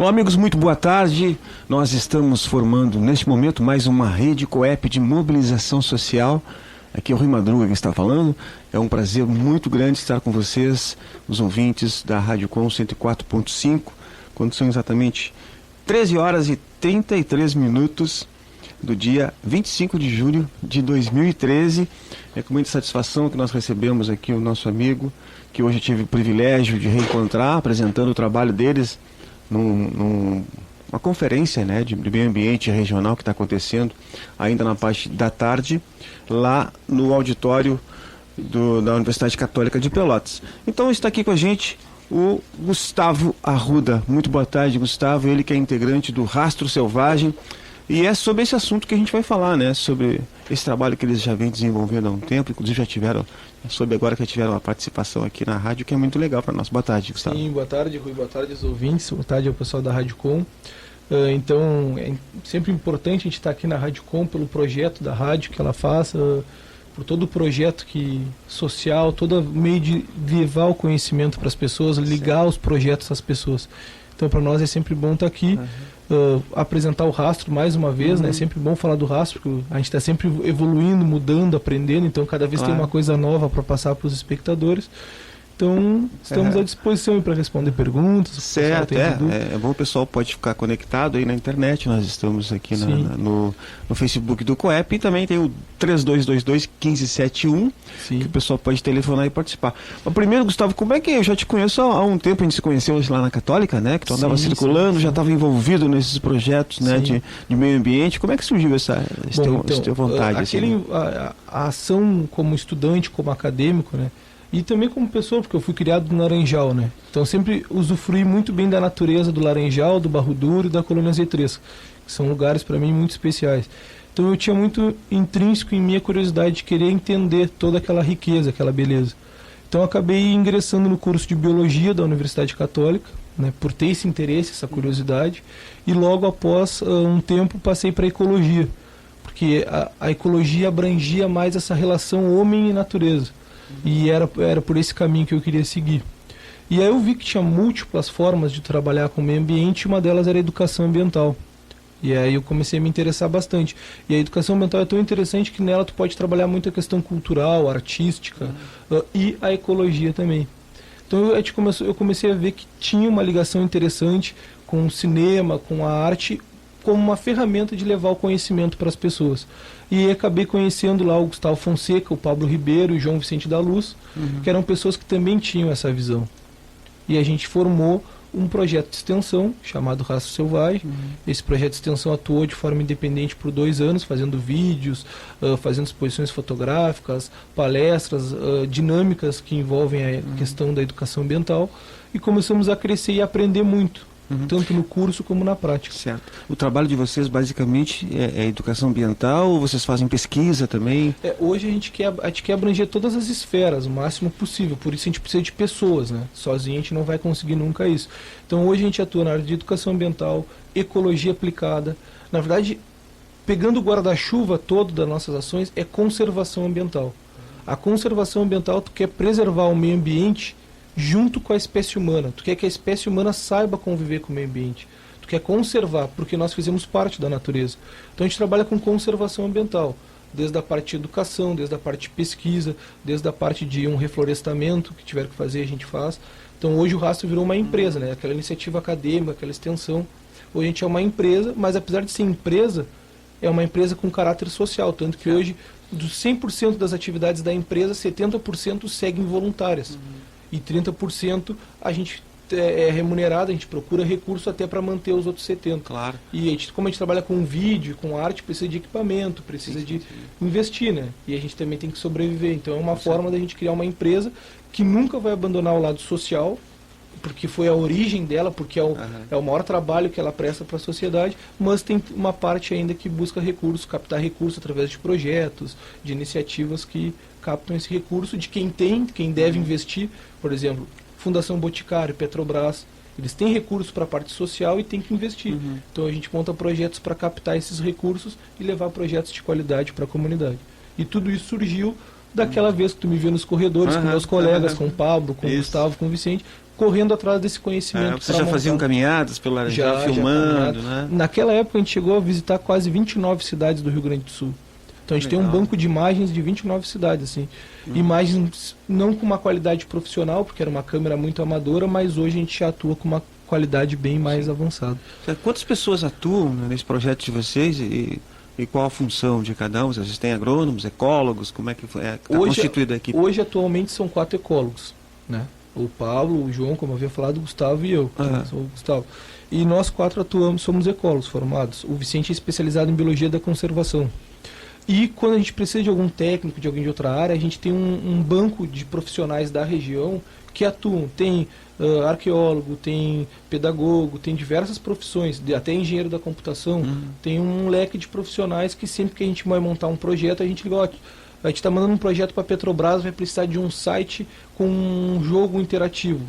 Bom, amigos, muito boa tarde. Nós estamos formando, neste momento, mais uma rede Coep de mobilização social. Aqui é o Rui Madruga que está falando. É um prazer muito grande estar com vocês, os ouvintes da Rádio Com 104.5, quando são exatamente 13 horas e 33 minutos do dia 25 de julho de 2013. É com muita satisfação que nós recebemos aqui o nosso amigo, que hoje eu tive o privilégio de reencontrar, apresentando o trabalho deles numa conferência, né, de meio ambiente regional que está acontecendo ainda na parte da tarde, lá no auditório da Universidade Católica de Pelotas. Então está aqui com a gente o Gustavo Arruda. Muito boa tarde, Gustavo. Ele que é integrante do Rastro Selvagem. E é sobre esse assunto que a gente vai falar, né? Sobre esse trabalho que eles já vêm desenvolvendo há um tempo, inclusive já tiveram, soube agora que tiveram uma participação aqui na rádio, que é muito legal para nós. Boa tarde, Gustavo. Sim, boa tarde, Rui, boa tarde aos ouvintes, boa tarde ao pessoal da Rádio Com. Então, é sempre importante a gente estar aqui na Rádio Com pelo projeto da rádio que ela faz, por todo o projeto social, todo meio de levar o conhecimento para as pessoas, ligar os projetos às pessoas. Então, para nós é sempre bom estar aqui. Apresentar o Rastro mais uma vez, né? É sempre bom falar do Rastro, porque a gente está sempre evoluindo, mudando, aprendendo, então cada vez tem uma coisa nova para passar para os espectadores. Então, estamos à disposição para responder perguntas. Certo, é bom, o pessoal pode ficar conectado aí na internet. Nós estamos aqui no Facebook do Coep e também tem o 3222-1571, que o pessoal pode telefonar e participar. Mas primeiro, Gustavo, como é que eu já te conheço há um tempo, a gente se conheceu lá na Católica, né? Que tu andava circulando, já estava envolvido nesses projetos, né, de meio ambiente. Como é que surgiu essa teu vontade? A ação como estudante, como acadêmico, né? E também como pessoa, porque eu fui criado no Laranjal, né? Então sempre usufruí muito bem da natureza do Laranjal, do Barro Duro e da Colônia Z3, que são lugares para mim muito especiais. Então eu tinha muito intrínseco em mim a curiosidade de querer entender toda aquela riqueza, aquela beleza. Então eu acabei ingressando no curso de Biologia da Universidade Católica, né, por ter esse interesse, essa curiosidade, e logo após um tempo passei para a Ecologia, porque a Ecologia abrangia mais essa relação homem e natureza. E era por esse caminho que eu queria seguir. E aí eu vi que tinha múltiplas formas de trabalhar com o meio ambiente, e uma delas era a educação ambiental. E aí eu comecei a me interessar bastante. E a educação ambiental é tão interessante que nela tu pode trabalhar muito a questão cultural, artística, e a ecologia também. Então eu comecei a ver que tinha uma ligação interessante com o cinema, com a arte, como uma ferramenta de levar o conhecimento para as pessoas. E acabei conhecendo lá o Gustavo Fonseca, o Pablo Ribeiro e o João Vicente da Luz, que eram pessoas que também tinham essa visão. E a gente formou um projeto de extensão chamado Rastro Selvagem. Esse projeto de extensão atuou de forma independente por 2 anos, fazendo vídeos, fazendo exposições fotográficas, palestras, dinâmicas que envolvem a questão da educação ambiental, e começamos a crescer e aprender muito. Tanto no curso como na prática. Certo. O trabalho de vocês basicamente é educação ambiental, ou vocês fazem pesquisa também? Hoje a gente quer abranger todas as esferas, o máximo possível, por isso a gente precisa de pessoas, né? Sozinho a gente não vai conseguir nunca isso. Então hoje a gente atua na área de educação ambiental, ecologia aplicada. Na verdade, pegando o guarda-chuva todo das nossas ações, é conservação ambiental. A conservação ambiental, tu quer preservar o meio ambiente junto com a espécie humana. Tu quer que a espécie humana saiba conviver com o meio ambiente. Tu quer conservar, porque nós fizemos parte da natureza. Então a gente trabalha com conservação ambiental, desde a parte de educação, desde a parte de pesquisa, desde a parte de um reflorestamento que tiver que fazer, a gente faz. Então hoje o Rastro virou uma empresa, né? Aquela iniciativa acadêmica, aquela extensão. Hoje a gente é uma empresa, mas apesar de ser empresa, é uma empresa com caráter social, tanto que hoje, dos 100% das atividades da empresa, 70% seguem voluntárias. E 30% a gente é remunerado, a gente procura recurso até para manter os outros 70%. Claro. E como a gente trabalha com vídeo, com arte, precisa de equipamento, precisa de investir, né? E a gente também tem que sobreviver. Então é uma forma da gente criar uma empresa que nunca vai abandonar o lado social, porque foi a origem dela, porque é o maior trabalho que ela presta para a sociedade, mas tem uma parte ainda que busca recursos, captar recursos através de projetos, de iniciativas que captam esse recurso de quem deve investir. Por exemplo, Fundação Boticário, Petrobras, eles têm recursos para a parte social e têm que investir. Então a gente monta projetos para captar esses recursos e levar projetos de qualidade para a comunidade. E tudo isso surgiu daquela vez que tu me viu nos corredores com meus colegas, com o Pablo, com o Gustavo, com o Vicente, correndo atrás desse conhecimento. Vocês já faziam caminhadas pelo Laranjal, filmando, né? Naquela época a gente chegou a visitar quase 29 cidades do Rio Grande do Sul. Então a gente tem um banco de imagens de 29 cidades, assim. Imagens não com uma qualidade profissional, porque era uma câmera muito amadora, mas hoje a gente já atua com uma qualidade bem mais avançada. Quantas pessoas atuam, né, nesse projeto de vocês e qual a função de cada um? Vocês têm agrônomos, ecólogos? Como é que está constituída a equipe? Hoje, atualmente, são 4 ecólogos, né? O Pablo, o João, como eu havia falado, o Gustavo e eu. Sou o Gustavo. E nós 4 atuamos, somos ecólogos formados. O Vicente é especializado em biologia da conservação. E quando a gente precisa de algum técnico, de alguém de outra área, a gente tem um banco de profissionais da região que atuam. Tem arqueólogo, tem pedagogo, tem diversas profissões, até engenheiro da computação. Tem um leque de profissionais que sempre que a gente vai montar um projeto, a gente liga, ó, a gente está mandando um projeto para a Petrobras, vai precisar de um site com um jogo interativo.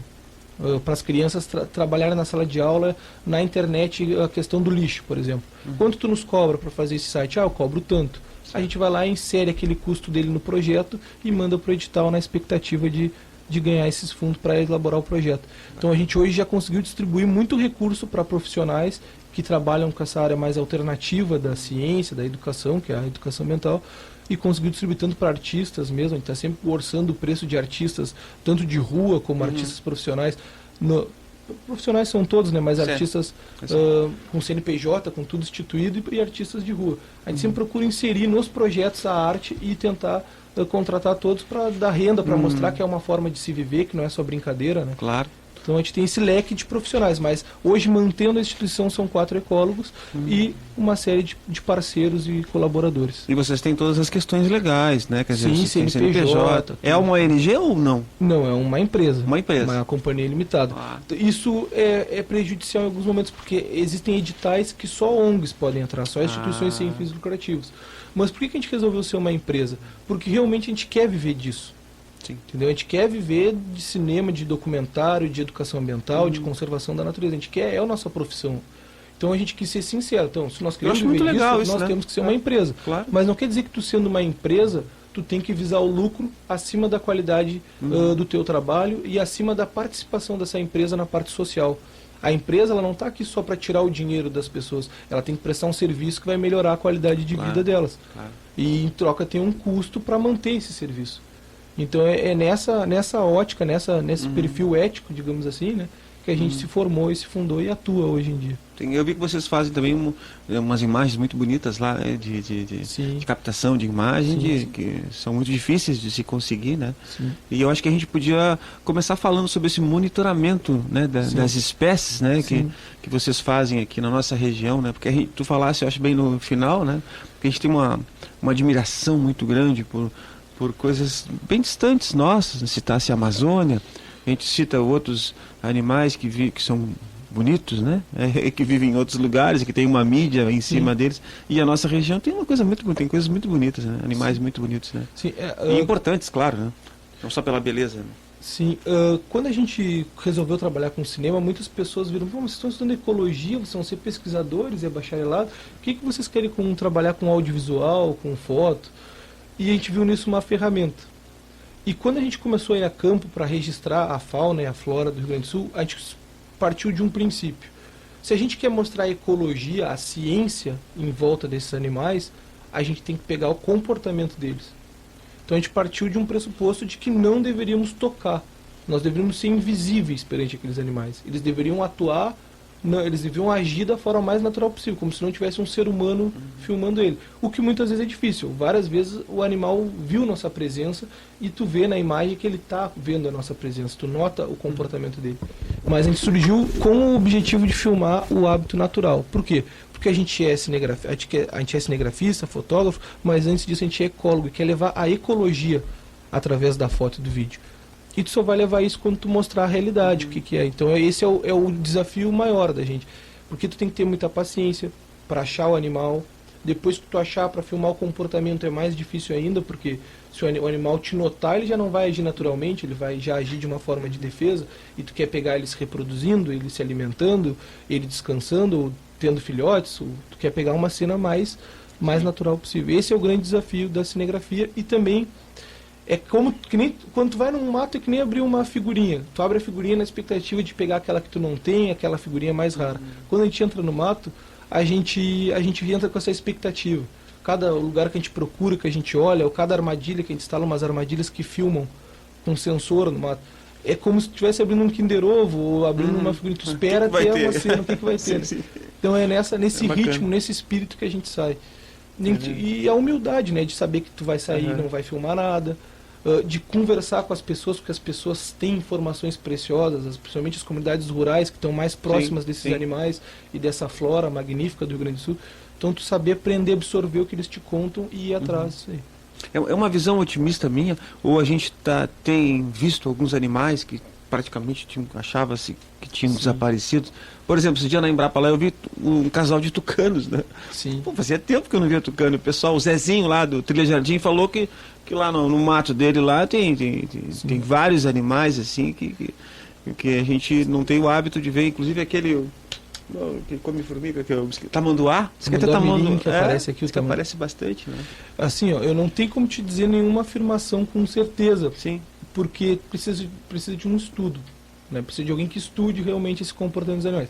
Para as crianças trabalharem na sala de aula, na internet, a questão do lixo, por exemplo. Quanto tu nos cobra para fazer esse site? Eu cobro tanto. A gente vai lá e insere aquele custo dele no projeto e manda para o edital na expectativa de ganhar esses fundos para elaborar o projeto. Então a gente hoje já conseguiu distribuir muito recurso para profissionais que trabalham com essa área mais alternativa da ciência, da educação, que é a educação ambiental, e conseguiu distribuir tanto para artistas mesmo. A gente está sempre orçando o preço de artistas, tanto de rua como artistas profissionais. Profissionais são todos, né? Mas artistas com CNPJ, com tudo instituído, e artistas de rua. A gente sempre procura inserir nos projetos a arte e tentar contratar todos para dar renda, para mostrar que é uma forma de se viver, que não é só brincadeira, né? Claro. Então a gente tem esse leque de profissionais, mas hoje, mantendo a instituição, são 4 ecólogos e uma série de parceiros e colaboradores. E vocês têm todas as questões legais, né? Quer dizer, sim, CNPJ. É uma ONG ou não? Não, é uma empresa. Uma empresa. Uma companhia limitada. Isso é prejudicial em alguns momentos, porque existem editais que só ONGs podem entrar, só instituições sem fins lucrativos. Mas por que a gente resolveu ser uma empresa? Porque realmente a gente quer viver disso. Sim. Entendeu? A gente quer viver de cinema, de documentário, de educação ambiental, de conservação da natureza. A gente quer, é a nossa profissão. Então a gente quis ser sincero. Então, se nós queremos viver disso, nós temos que ser uma empresa. Claro. Mas não quer dizer que tu sendo uma empresa, tu tem que visar o lucro acima da qualidade do teu trabalho e acima da participação dessa empresa na parte social. A empresa, ela não está aqui só para tirar o dinheiro das pessoas. Ela tem que prestar um serviço que vai melhorar a qualidade de vida delas. Claro. E em troca tem um custo para manter esse serviço. Então é nessa ótica, nesse perfil ético, digamos assim, né, que a gente se formou e se fundou e atua hoje em dia. Eu vi que vocês fazem também umas imagens muito bonitas lá, né, de captação de imagem, que são muito difíceis de se conseguir, né? Sim. E eu acho que a gente podia começar falando sobre esse monitoramento, né, das espécies, né, que vocês fazem aqui na nossa região, né? Porque tu falasse, eu acho bem no final, né? Porque a gente tem uma admiração muito grande por coisas bem distantes nossas, citasse a Amazônia, a gente cita outros animais que são bonitos, né? Que vivem em outros lugares, que tem uma mídia em cima deles, e a nossa região tem tem coisas muito bonitas, né? Animais muito bonitos, né? Sim, e importantes, claro, né? Não só pela beleza, né? Sim, quando a gente resolveu trabalhar com cinema, muitas pessoas viram, vocês estão estudando ecologia, vocês vão ser pesquisadores, é bacharelado, o que vocês querem trabalhar com audiovisual, com foto? E a gente viu nisso uma ferramenta. E quando a gente começou a ir a campo para registrar a fauna e a flora do Rio Grande do Sul, a gente partiu de um princípio. Se a gente quer mostrar a ecologia, a ciência em volta desses animais, a gente tem que pegar o comportamento deles. Então a gente partiu de um pressuposto de que não deveríamos tocar. Nós deveríamos ser invisíveis perante aqueles animais. Eles deveriam atuar, eles deveriam agir da forma mais natural possível, como se não tivesse um ser humano filmando ele. O que muitas vezes é difícil. Várias vezes o animal viu nossa presença e tu vê na imagem que ele está vendo a nossa presença. Tu nota o comportamento dele. Mas a gente surgiu com o objetivo de filmar o hábito natural. Por quê? Porque a gente é cinegrafista, fotógrafo, mas antes disso a gente é ecólogo e quer levar a ecologia através da foto e do vídeo. E tu só vai levar isso quando tu mostrar a realidade, o que é. Então esse é o desafio maior da gente. Porque tu tem que ter muita paciência para achar o animal. Depois que tu achar para filmar o comportamento é mais difícil ainda, porque se o animal te notar, ele já não vai agir naturalmente, ele vai já agir de uma forma de defesa, e tu quer pegar ele se reproduzindo, ele se alimentando, ele descansando, ou tendo filhotes, ou tu quer pegar uma cena mais natural possível. Esse é o grande desafio da cinegrafia, e também É como que nem quando tu vai num mato, é que nem abrir uma figurinha. Tu abre a figurinha na expectativa de pegar aquela que tu não tem, aquela figurinha mais rara. Quando a gente entra no mato, a gente entra com essa expectativa. Cada lugar que a gente procura, que a gente olha, ou cada armadilha que a gente instala, umas armadilhas que filmam com sensor no mato. É como se estivesse abrindo um Kinder Ovo ou abrindo uma figurinha. Tu espera ter uma cena, o que vai ter. Sim. Então é nesse ritmo, nesse espírito que a gente sai. E a humildade, né, de saber que tu vai sair e não vai filmar nada. De conversar com as pessoas, porque as pessoas têm informações preciosas, principalmente as comunidades rurais que estão mais próximas desses animais e dessa flora magnífica do Rio Grande do Sul. Então, tu saber aprender a absorver o que eles te contam e ir atrás disso aí. É uma visão otimista minha, ou a gente tem visto alguns animais que praticamente achava-se que tinham desaparecido. Por exemplo, esse dia na Embrapa lá eu vi um casal de tucanos, né? Sim. Pô, fazia tempo que eu não via tucano. O pessoal, o Zezinho lá do Trilha Jardim falou que lá no mato dele lá tem vários animais assim que a gente não tem o hábito de ver, inclusive aquele que come formiga, que é o tamanduá. Diz que até tamanduá que aparece aqui, que aparece bastante, né? Assim, ó, eu não tenho como te dizer nenhuma afirmação com certeza. Sim. Porque precisa de um estudo, né? Precisa de alguém que estude realmente esse comportamento dos animais.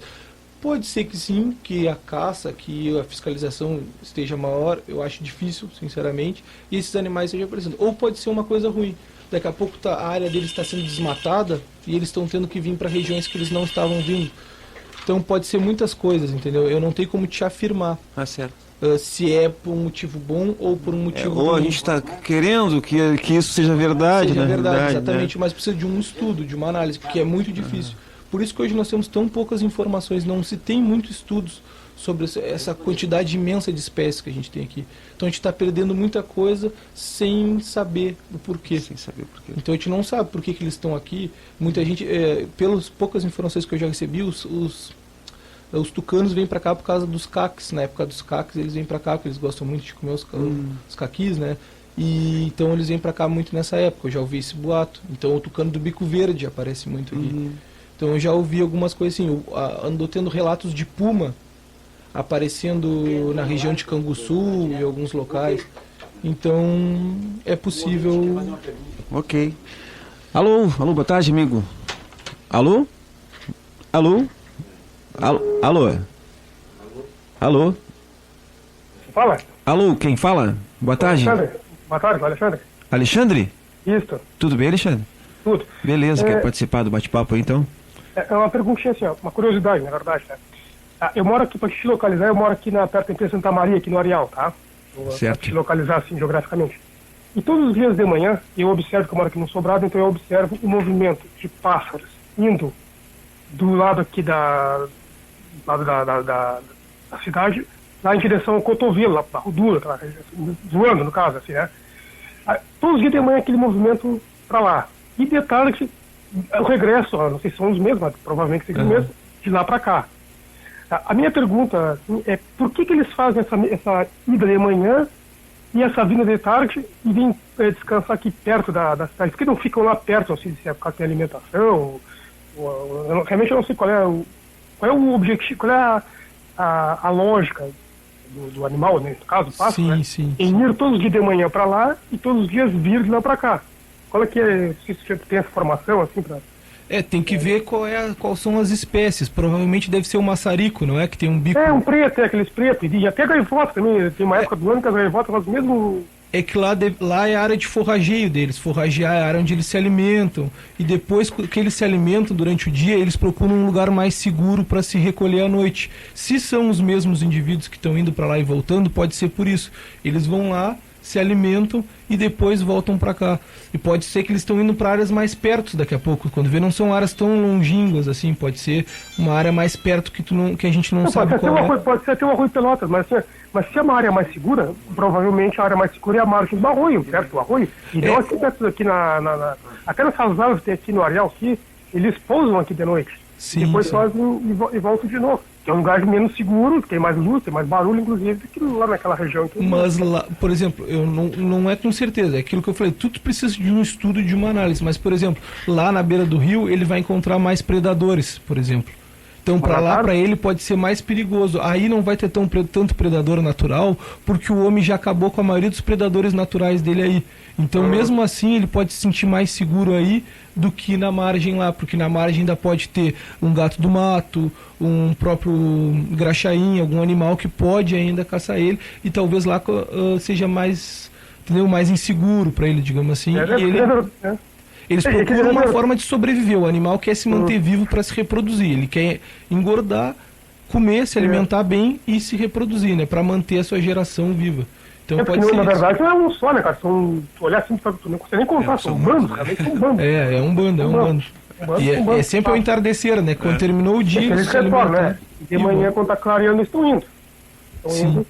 Pode ser que sim, que a caça, que a fiscalização esteja maior, eu acho difícil, sinceramente, e esses animais estejam aparecendo. Ou pode ser uma coisa ruim. Daqui a pouco a área deles está sendo desmatada e eles estão tendo que vir para regiões que eles não estavam vindo. Então pode ser muitas coisas, entendeu? Eu não tenho como te afirmar. Certo. Se é por um motivo bom ou por um motivo ruim. Ou a gente está querendo que isso seja verdade, seja verdade, exatamente, né? Mas precisa de um estudo, de uma análise, que é muito difícil. Por isso que hoje nós temos tão poucas informações, não se tem muitos estudos sobre essa quantidade imensa de espécies que a gente tem aqui. Então a gente está perdendo muita coisa sem saber o porquê. Sem saber o porquê. Então a gente não sabe por que eles estão aqui. Muita gente, pelas poucas informações que eu já recebi, os tucanos vêm para cá por causa dos caques. Na época dos caques eles vêm para cá porque eles gostam muito de comer os caquis, né? E então eles vêm para cá muito nessa época. Eu já ouvi esse boato. Então o tucano do bico verde aparece muito aqui. Então eu já ouvi algumas coisas assim. Andou tendo relatos de puma aparecendo na região de Canguçu e alguns locais. Então é possível. Ok. Alô, boa tarde, amigo. Alô? Fala. Alô, quem fala? Boa tarde. Alexandre. Boa tarde, Alexandre. Alexandre? Isso. Tudo bem, Alexandre? Tudo. Beleza, quer participar do bate-papo aí, então? É uma perguntinha assim, ó, uma curiosidade, na verdade, né? Eu moro aqui, para te localizar, eu moro aqui perto da empresa Santa Maria, aqui no Areal, tá? Certo. Para te localizar, assim, geograficamente. E todos os dias de manhã, eu observo, que eu moro aqui no Sobrado, então eu observo o movimento de pássaros indo do lado aqui da cidade, lá em direção ao cotovelo, lá para Rodura, voando, no caso, assim, né? Todos os dias de manhã, aquele movimento para lá. E de tarde, o regresso, não sei se são os mesmos, mas provavelmente são os mesmos, de lá para cá. A minha pergunta assim, é por que eles fazem essa ida de manhã e essa vinda de tarde e vêm descansar aqui perto da cidade? Por que não ficam lá perto, assim, se é por causa de alimentação? Realmente eu não sei qual é o objetivo, qual é a lógica do animal, né, no caso, do pássaro, né? Sim. Em ir todos os dias de manhã para lá e todos os dias vir de lá para cá. Qual é que é, se você tem essa formação, assim, para... Tem que ver quais são as espécies. Provavelmente deve ser o maçarico, não é? Que tem um bico... um preto, aqueles pretos. E até gaivota também. Tem uma época do ano que as gaivotas fazem mesmo... É que lá é a área de forrageio deles. Forragear é a área onde eles se alimentam. E depois que eles se alimentam durante o dia, eles procuram um lugar mais seguro para se recolher à noite. Se são os mesmos indivíduos que estão indo para lá e voltando, pode ser por isso. Eles vão lá, se alimentam e depois voltam para cá. E pode ser que eles estão indo para áreas mais perto daqui a pouco. Quando vê, não são áreas tão longínquas assim. Pode ser uma área mais perto que a gente não sabe qual é. Pode ser até uma Rua Pelotas, mas se é uma área mais segura, provavelmente a área mais segura é a margem do arroio, perto do arroio. E não assim perto aqui até nessas aves que tem aqui no Areal, aqui, eles pousam aqui de noite. Sim, depois fazem e voltam de novo. Que é um lugar menos seguro, tem mais luz, tem mais barulho, inclusive, do que lá naquela região. Aqui. Mas lá, por exemplo, eu não é com certeza, é aquilo que eu falei, tudo precisa de um estudo, de uma análise. Mas, por exemplo, lá na beira do rio, ele vai encontrar mais predadores, por exemplo. Então, para lá, para ele, pode ser mais perigoso. Aí não vai ter tanto predador natural, porque o homem já acabou com a maioria dos predadores naturais dele aí. Então, mesmo assim, ele pode se sentir mais seguro aí do que na margem lá, porque na margem ainda pode ter um gato do mato, um próprio graxaim, algum animal que pode ainda caçar ele, e talvez lá seja mais, entendeu, mais inseguro para ele, digamos assim. Eles procuram uma forma de sobreviver. O animal quer se manter vivo para se reproduzir. Ele quer engordar, comer, se alimentar bem e se reproduzir, né? Para manter a sua geração viva. Então pode ser. Na verdade, não é um só, né, cara? São, tu olhar assim, tu não consegue nem contar, são bandos, realmente são bandos. É um bando. E é sempre ao entardecer, né? Quando terminou o dia, eles se retornam, né? De manhã, quando tá clareando, eles estão indo.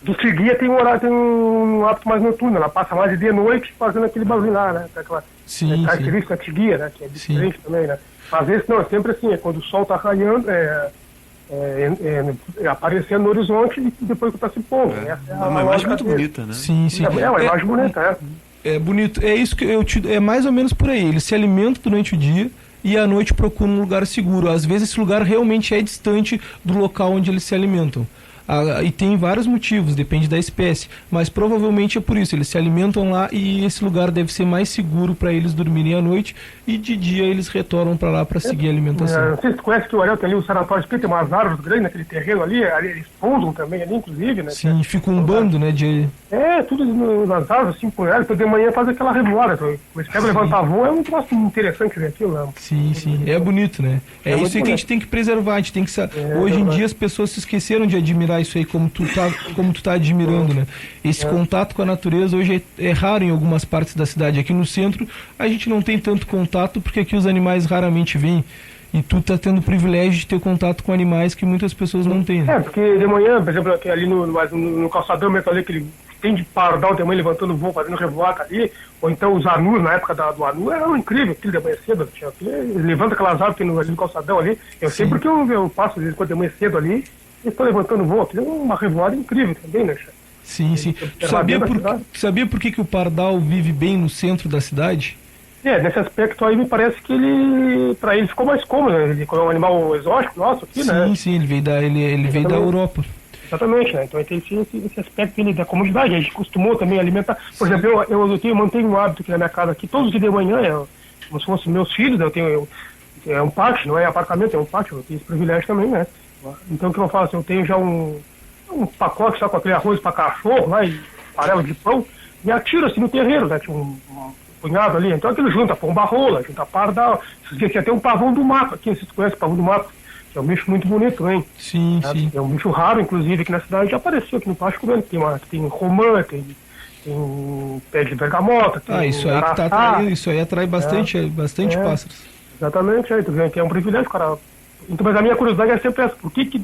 Do seguia tem um horário, tem um hábito mais noturno, ela passa mais de dia e noite fazendo aquele barulho lá, né? Aquela característica da tiguia, né? Que é diferente também, né? Mas esse não, é sempre assim, é quando o sol tá raiando, aparecendo no horizonte e depois que tá se pondo. É uma imagem muito bonita, né? Sim. É uma imagem bonita, É bonito, é isso que é mais ou menos por aí. Ele se alimenta durante o dia e à noite procura um lugar seguro. Às vezes esse lugar realmente é distante do local onde eles se alimentam. E tem vários motivos, depende da espécie, mas provavelmente é por isso, eles se alimentam lá e esse lugar deve ser mais seguro para eles dormirem à noite e de dia eles retornam para lá para seguir a alimentação. Não sei se tu conhece que o Ariel tem ali o Sanatório Espírita, tem umas árvores grandes naquele terreno ali eles pousam também ali, inclusive, né? Sim, fica um bando, né, de... tudo nas árvores, assim, por ela, de manhã faz aquela revoada, eles pegam levantar voo, é um troço interessante ver aquilo, né? Sim, é bonito, né? É isso aí que a gente tem que preservar, a gente tem que hoje em dia as pessoas se esqueceram de admirar isso aí como tu tá admirando, né? Esse contato com a natureza hoje é raro em algumas partes da cidade. Aqui no centro a gente não tem tanto contato porque aqui os animais raramente vêm. E tu tá tendo o privilégio de ter contato com animais que muitas pessoas não têm, né? Porque de manhã, por exemplo, ali no calçadão mesmo ali, aquele tem de pardal de manhã levantando voo, fazendo revoada ali, ou então os anus, na época do anu, era incrível, aquilo de manhã cedo, levanta aquelas árvores ali no calçadão ali, eu sei porque eu passo às vezes quando de manhã cedo ali, eles estão levantando voo, aquilo é uma revoada incrível também, né, chefe? Sim. Tu sabia por que o pardal vive bem no centro da cidade? Nesse aspecto aí me parece que para ele ficou mais cômodo, né? Ele é um animal exótico nosso aqui, né? Sim, ele veio da Europa. Exatamente, né? Então tem esse aspecto da comodidade, a gente costumou também alimentar. Por exemplo, eu mantenho um hábito aqui na minha casa, aqui todos os dias de manhã, como se fossem meus filhos, é um pátio, não é apartamento, é um pátio, eu tenho esse privilégio também, né? Então o que eu faço? Eu tenho já um pacote só com aquele arroz para cachorro, lá, e farelo de pão, e atiro assim no terreiro, né? Tinha um punhado ali, então aquilo junta pomba-rola, junta pardal, tinha até um pavão do mato aqui, vocês conhecem o pavão do mato, que é um bicho muito bonito também. Sim. É um bicho raro, inclusive, aqui na cidade, já apareceu aqui no pátio comendo, tem romã, tem pé de bergamota, tem isso aí atrai bastante pássaros. Exatamente, aí tu vê que é um privilégio, cara. Então, mas a minha curiosidade é sempre essa, por que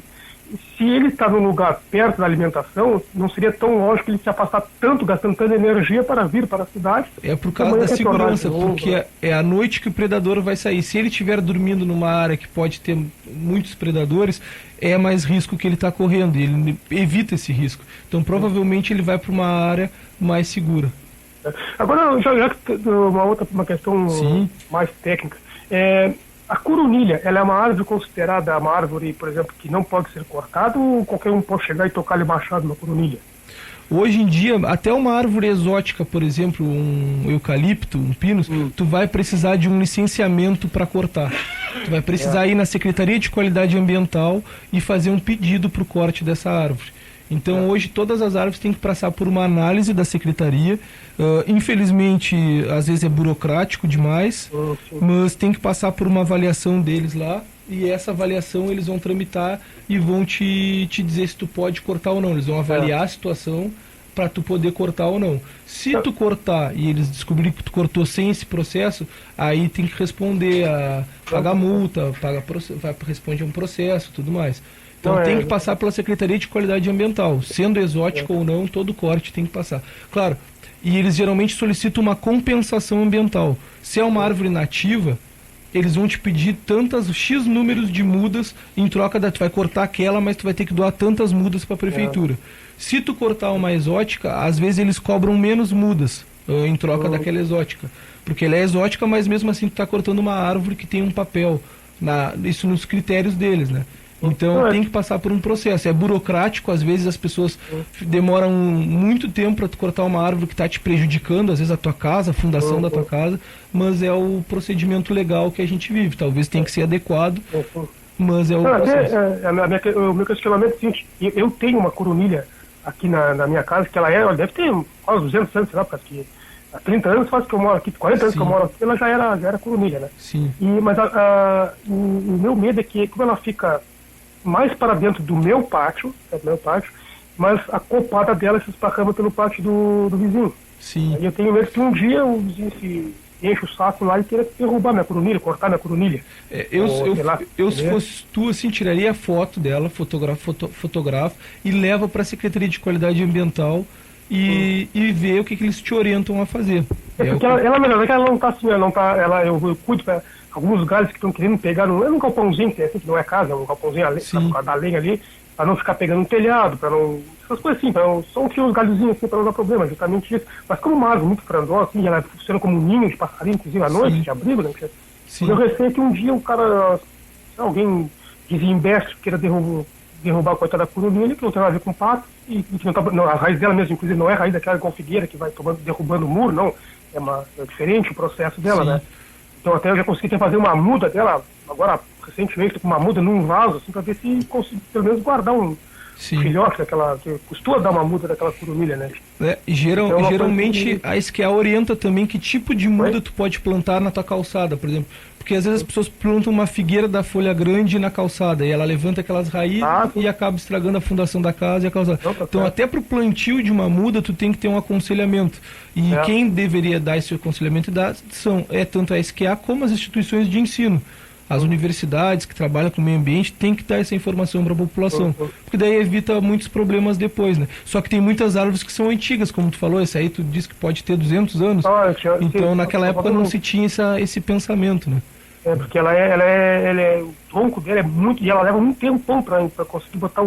se ele está num lugar perto da alimentação, não seria tão lógico ele se afastar tanto, gastando tanta energia para vir para a cidade? É por causa da segurança, porque é à noite que o predador vai sair. Se ele estiver dormindo numa área que pode ter muitos predadores, é mais risco que ele está correndo, e ele evita esse risco. Então, provavelmente, ele vai para uma área mais segura. Agora, já uma questão mais técnica. A coronilha, ela é uma árvore considerada uma árvore, por exemplo, que não pode ser cortada, ou qualquer um pode chegar e tocar-lhe machado na coronilha? Hoje em dia, até uma árvore exótica, por exemplo, um eucalipto, um pinus, tu vai precisar de um licenciamento para cortar. Tu vai precisar ir na Secretaria de Qualidade Ambiental e fazer um pedido para o corte dessa árvore. Então, hoje, todas as árvores têm que passar por uma análise da secretaria. Infelizmente, às vezes é burocrático demais, mas tem que passar por uma avaliação deles lá. E essa avaliação eles vão tramitar e vão te dizer se tu pode cortar ou não. Eles vão avaliar a situação para tu poder cortar ou não. Se tu cortar e eles descobrirem que tu cortou sem esse processo, aí tem que responder, pagar multa, responde a um processo, tudo mais. Então tem que passar pela Secretaria de Qualidade Ambiental. Sendo exótico ou não, todo corte tem que passar. Claro, e eles geralmente solicitam uma compensação ambiental. Se é uma árvore nativa, eles vão te pedir X números de mudas em troca tu vai cortar aquela, mas tu vai ter que doar tantas mudas para a prefeitura. Se tu cortar uma exótica, às vezes eles cobram menos mudas em troca daquela exótica. Porque ela é exótica, mas mesmo assim tu está cortando uma árvore que tem um papel isso nos critérios deles, né? Então tem que passar por um processo. É burocrático, às vezes as pessoas demoram muito tempo para cortar uma árvore que está te prejudicando, às vezes a tua casa, a fundação da tua casa, mas é o procedimento legal que a gente vive. Talvez tenha que ser adequado, mas é o processo. O meu questionamento é o seguinte: eu tenho uma coronilha aqui na minha casa, que ela deve ter quase 200 anos, sei lá, porque há 30 anos faz que eu moro aqui, 40 anos que eu moro aqui, ela já era coronilha, né? Sim. Mas o meu medo é que, como ela fica mais para dentro do meu pátio, mas a copada dela se esparrama pelo pátio do vizinho. Sim. Aí eu tenho medo que um dia o vizinho se enche o saco lá e queira derrubar minha coronilha, cortar minha coronilha. Se fosse tu, assim, tiraria a foto dela, fotografa e leva para a Secretaria de Qualidade Ambiental e ver o que eles te orientam a fazer. Porque ela, na verdade, ela não está assim, eu cuido para alguns galhos que estão querendo pegar, não é um galpãozinho, que não é casa, é um galpãozinho da lenha ali, para não ficar pegando no telhado, para não... essas coisas assim, só uns galhozinhos assim para não dar problema, justamente isso. Mas como uma árvore muito frondosa, assim, ela funciona como um ninho de passarinho, inclusive à noite, de abrigo, né? Eu receio que um dia o cara, alguém desembeste, queira derrubar a coitada da coronilha, que não tem nada a ver com pato, e que a raiz dela mesmo, inclusive, não é a raiz daquela igual figueira que vai derrubando o muro, não. É diferente o processo dela, né? Então até eu já consegui fazer uma muda dela, agora recentemente, com uma muda num vaso, assim, para ver se consigo pelo menos guardar um filhote daquela, que costuma dar uma muda daquela coronilha, né? Geralmente a SQA orienta também que tipo de muda tu pode plantar na tua calçada, por exemplo. Porque às vezes as pessoas plantam uma figueira da folha grande na calçada e ela levanta aquelas raízes e acaba estragando a fundação da casa e a calçada. Então até para o plantio de uma muda tu tem que ter um aconselhamento. E quem deveria dar esse aconselhamento são tanto a SQA como as instituições de ensino. As universidades que trabalham com o meio ambiente têm que dar essa informação para a população, porque daí evita muitos problemas depois, né? Só que tem muitas árvores que são antigas, como tu falou, esse aí tu disse que pode ter 200 anos, então naquela época não se tinha esse pensamento, né? Porque o tronco dela é muito, e ela leva um tempão para conseguir botar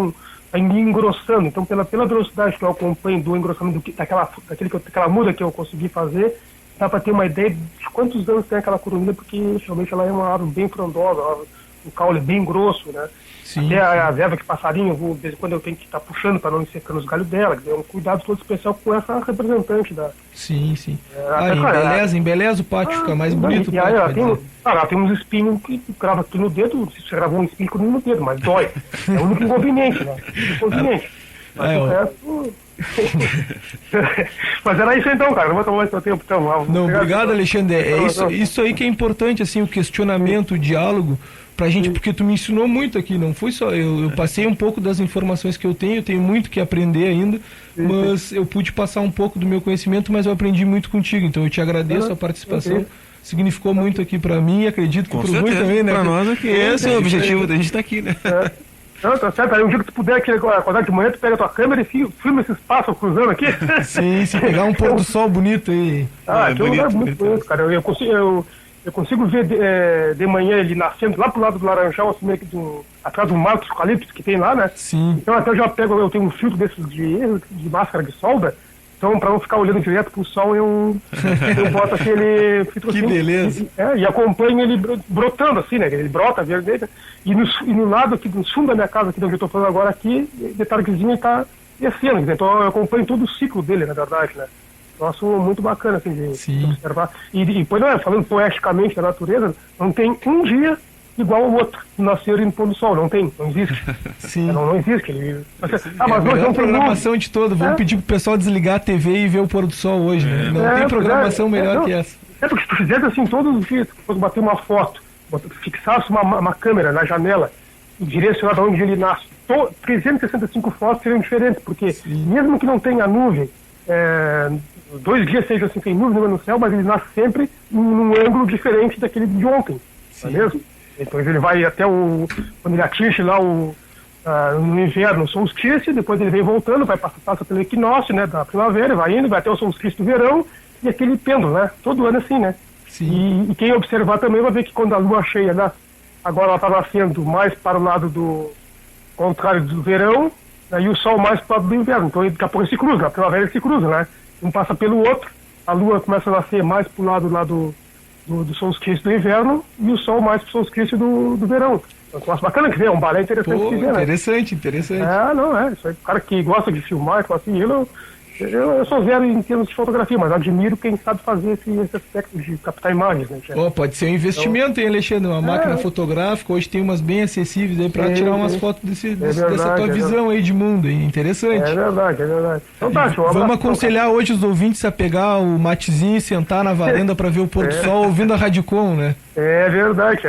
engrossando, então pela velocidade que eu acompanho do engrossamento daquela muda que eu consegui fazer, dá para ter uma ideia de quantos anos tem aquela coronilha, porque realmente ela é uma árvore bem frondosa, o caule é bem grosso, né? Sim. Até as ervas de passarinho, de vez em quando eu tenho que estar puxando para não ir secando os galhos dela, que é um cuidado todo especial com essa representante da... Sim. Embeleza o pátio, fica mais bonito o pátio. Ela tem uns espinhos que crava aqui no dedo, se você gravou um espinho no dedo, mas dói. É o único inconveniente, né? Mas o resto... Mas era isso então, cara. Não vou tomar mais seu tempo. Então, não, obrigado, Alexandre. Isso aí que é importante, assim, o questionamento, o diálogo, pra gente, porque tu me ensinou muito aqui, não foi só. Eu passei um pouco das informações que eu tenho muito que aprender ainda, mas eu pude passar um pouco do meu conhecimento, mas eu aprendi muito contigo, então eu te agradeço a participação. Significou muito aqui pra mim e acredito que pro Rui também, né? Pra nós aqui, esse é o objetivo da gente estar aqui, né? Não, tá certo. Aí um dia que tu puder aqui acordar de manhã, tu pega a tua câmera e filma esses pássaros cruzando aqui. Sim, pegar um pôr do sol bonito aí. Aqui é um lugar muito bonito, cara. Eu consigo ver de manhã ele nascendo lá pro lado do Laranjal, assim, meio que atrás do mato dos eucaliptos que tem lá, né? Sim. Então até eu tenho um filtro desses de máscara de solda. Então, para não ficar olhando direto pro sol, eu boto aquele filtro assim. Que beleza. E acompanho ele brotando, assim, né? Ele brota verde. E no lado aqui, no fundo da minha casa, aqui onde eu estou falando agora, aqui, de tardezinha, ele está descendo. Então, eu acompanho todo o ciclo dele, na verdade, né? Eu acho muito bacana, assim, de observar. E depois, falando poeticamente da natureza, não tem um dia igual ao outro, nascer no pôr do sol, não existe. Sim. Não existe. Mas hoje não tem programação de todo. Vamos pedir pro pessoal desligar a TV e ver o pôr do sol hoje, né? Não tem programação melhor que essa. Porque se tu fizesse assim todos os dias, depois bater uma foto, fixasse uma câmera na janela e direcionar onde ele nasce, 365 fotos seriam diferentes, porque mesmo que não tenha nuvem, 2 dias seja assim, tem nuvem no céu, mas ele nasce sempre num ângulo diferente daquele de ontem, não é mesmo? Então ele vai até quando ele atinge lá no inverno o solstício, depois ele vem voltando, passa pelo equinócio, né, da primavera, vai indo, vai até o solstício do verão, e aquele pêndulo, né, todo ano assim, né. E quem observar também vai ver que quando a lua cheia, né, agora ela está nascendo mais para o lado do contrário do verão, né, e o sol mais para o lado do inverno, então daqui a pouco eles se cruzam, a primavera eles se cruzam, né, um passa pelo outro, a lua começa a nascer mais para o lado lá do do solstício do inverno e o sol mais pro solstício do verão. Então, eu acho bacana que ver, é um balé interessante de ver, né? Interessante. Não é. Isso aí, o cara que gosta de filmar, fala assim, eu sou zero em termos de fotografia, mas admiro quem sabe fazer esse aspecto de captar imagens, né? Pode ser um investimento, hein, Alexandre? Uma máquina fotográfica, hoje tem umas bem acessíveis aí para tirar umas fotos dessa tua visão aí de mundo, hein? Interessante. É verdade. Então tá, vamos aconselhar hoje os ouvintes a pegar o matezinho e sentar na varanda para ver o pôr do sol ouvindo a Radicom, né? É verdade.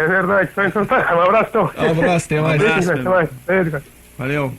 Então tá, um abraço então. Um abraço, até mais. Valeu.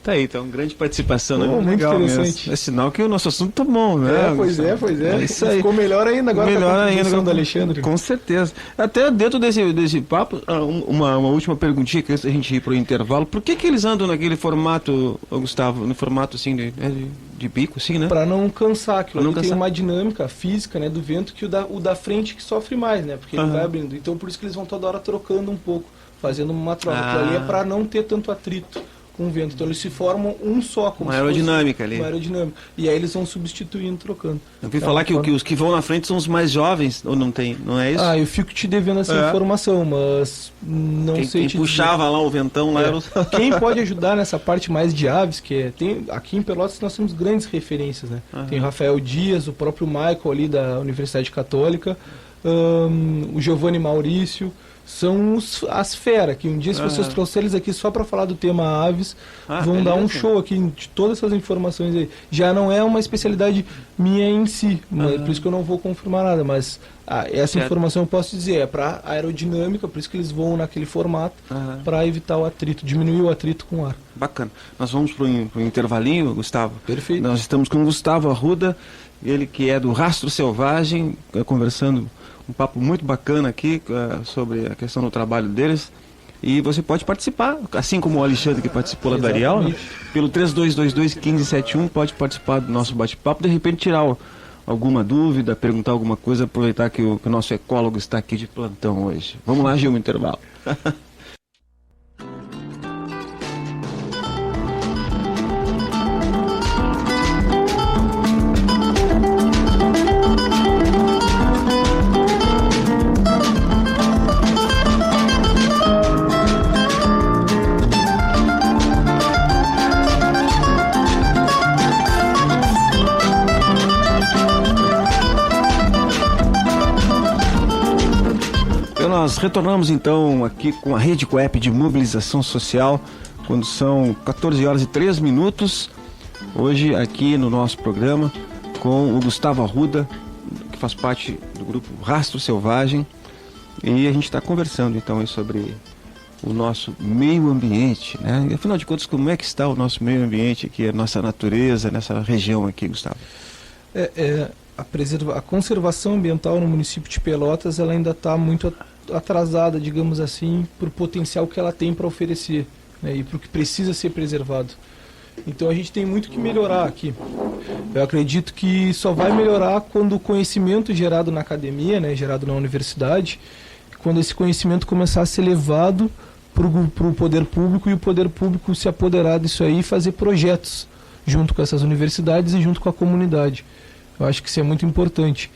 Tá aí, então, grande participação, né? Muito legal interessante. Mesmo. É sinal que o nosso assunto tá bom, né? Pois é. Isso aí. Ficou melhor ainda agora com a contribuição do Alexandre. Com certeza. Até dentro desse papo, uma última perguntinha, que antes da gente ir pro intervalo. Por que eles andam naquele formato, Gustavo, no formato assim de bico, assim, né? Para não cansar, que tem uma dinâmica física, né, do vento que o da frente que sofre mais, né? Porque ele vai abrindo. Então por isso que eles vão toda hora trocando um pouco, fazendo uma troca. Aquilo ali é para não ter tanto atrito com o vento. Então eles se formam um só, como uma aerodinâmica ali. Uma aerodinâmica. E aí eles vão substituindo, trocando. Eu ouvi falar que os que vão na frente são os mais jovens, ou não tem? Não é isso? Eu fico te devendo essa informação, mas não sei te quem puxava dizer. lá o ventão lá era o... Quem pode ajudar nessa parte mais de aves, aqui em Pelotas nós temos grandes referências, né? Tem o Rafael Dias, o próprio Michael ali da Universidade Católica, o Giovanni Maurício. São as feras, que um dia se vocês trouxerem eles aqui só para falar do tema aves, vão dar um show aqui de todas essas informações aí. Já não é uma especialidade minha em si, por isso que eu não vou confirmar nada, mas essa informação eu posso dizer, é para aerodinâmica, por isso que eles voam naquele formato, para evitar o atrito, diminuir o atrito com o ar. Bacana. Nós vamos para o intervalinho, Gustavo? Perfeito. Nós estamos com o Gustavo Arruda, ele que é do Rastro Selvagem, conversando um papo muito bacana aqui sobre a questão do trabalho deles. E você pode participar, assim como o Alexandre que participou lá do Ariel, né? Pelo 3222-1571, pode participar do nosso bate-papo, de repente tirar alguma dúvida, perguntar alguma coisa, aproveitar que o nosso ecólogo está aqui de plantão hoje. Vamos lá, Gil, no intervalo. Nós retornamos então aqui com a Rede Coep de Mobilização Social, quando são 14 horas e 3 minutos, hoje aqui no nosso programa, com o Gustavo Arruda, que faz parte do grupo Rastro Selvagem, e a gente está conversando então sobre o nosso meio ambiente, né? E, afinal de contas, como é que está o nosso meio ambiente aqui, a nossa natureza, nessa região aqui, Gustavo? A conservação ambiental no município de Pelotas, ela ainda está muito atrasada, digamos assim, para o potencial que ela tem para oferecer, né, e para o que precisa ser preservado. Então a gente tem muito que melhorar aqui. Eu acredito que só vai melhorar quando o conhecimento gerado na academia, né, gerado na universidade, quando esse conhecimento começar a ser levado para o poder público e o poder público se apoderar disso aí e fazer projetos junto com essas universidades e junto com a comunidade. Eu acho que isso é muito importante.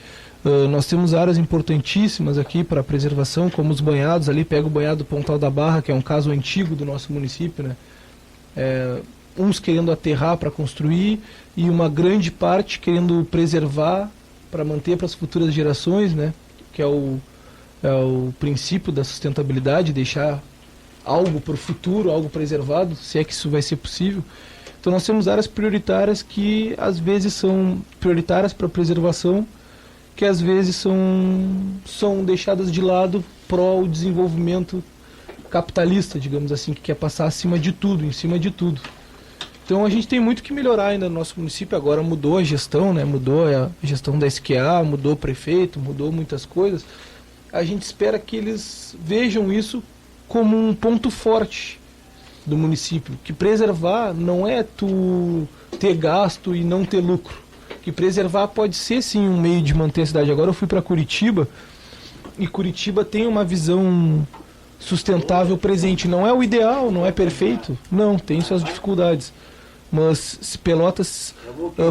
Nós temos áreas importantíssimas aqui para preservação, como os banhados ali, pega o banhado do Pontal da Barra, que é um caso antigo do nosso município, né? Uns querendo aterrar para construir e uma grande parte querendo preservar para manter para as futuras gerações, né? Que é o princípio da sustentabilidade, deixar algo para o futuro, algo preservado, se é que isso vai ser possível. Então nós temos áreas prioritárias que às vezes são prioritárias para a preservação, que às vezes são deixadas de lado pró o desenvolvimento capitalista, digamos assim, que quer passar acima de tudo, em cima de tudo. Então a gente tem muito que melhorar ainda no nosso município. Agora mudou a gestão, né? Mudou a gestão da SQA, mudou o prefeito, mudou muitas coisas. A gente espera que eles vejam isso como um ponto forte do município, que preservar não é tu ter gasto e não ter lucro, que preservar pode ser sim um meio de manter a cidade. Agora eu fui para Curitiba e Curitiba tem uma visão sustentável presente, não é o ideal, não é perfeito, não, tem suas dificuldades, Mas se Pelotas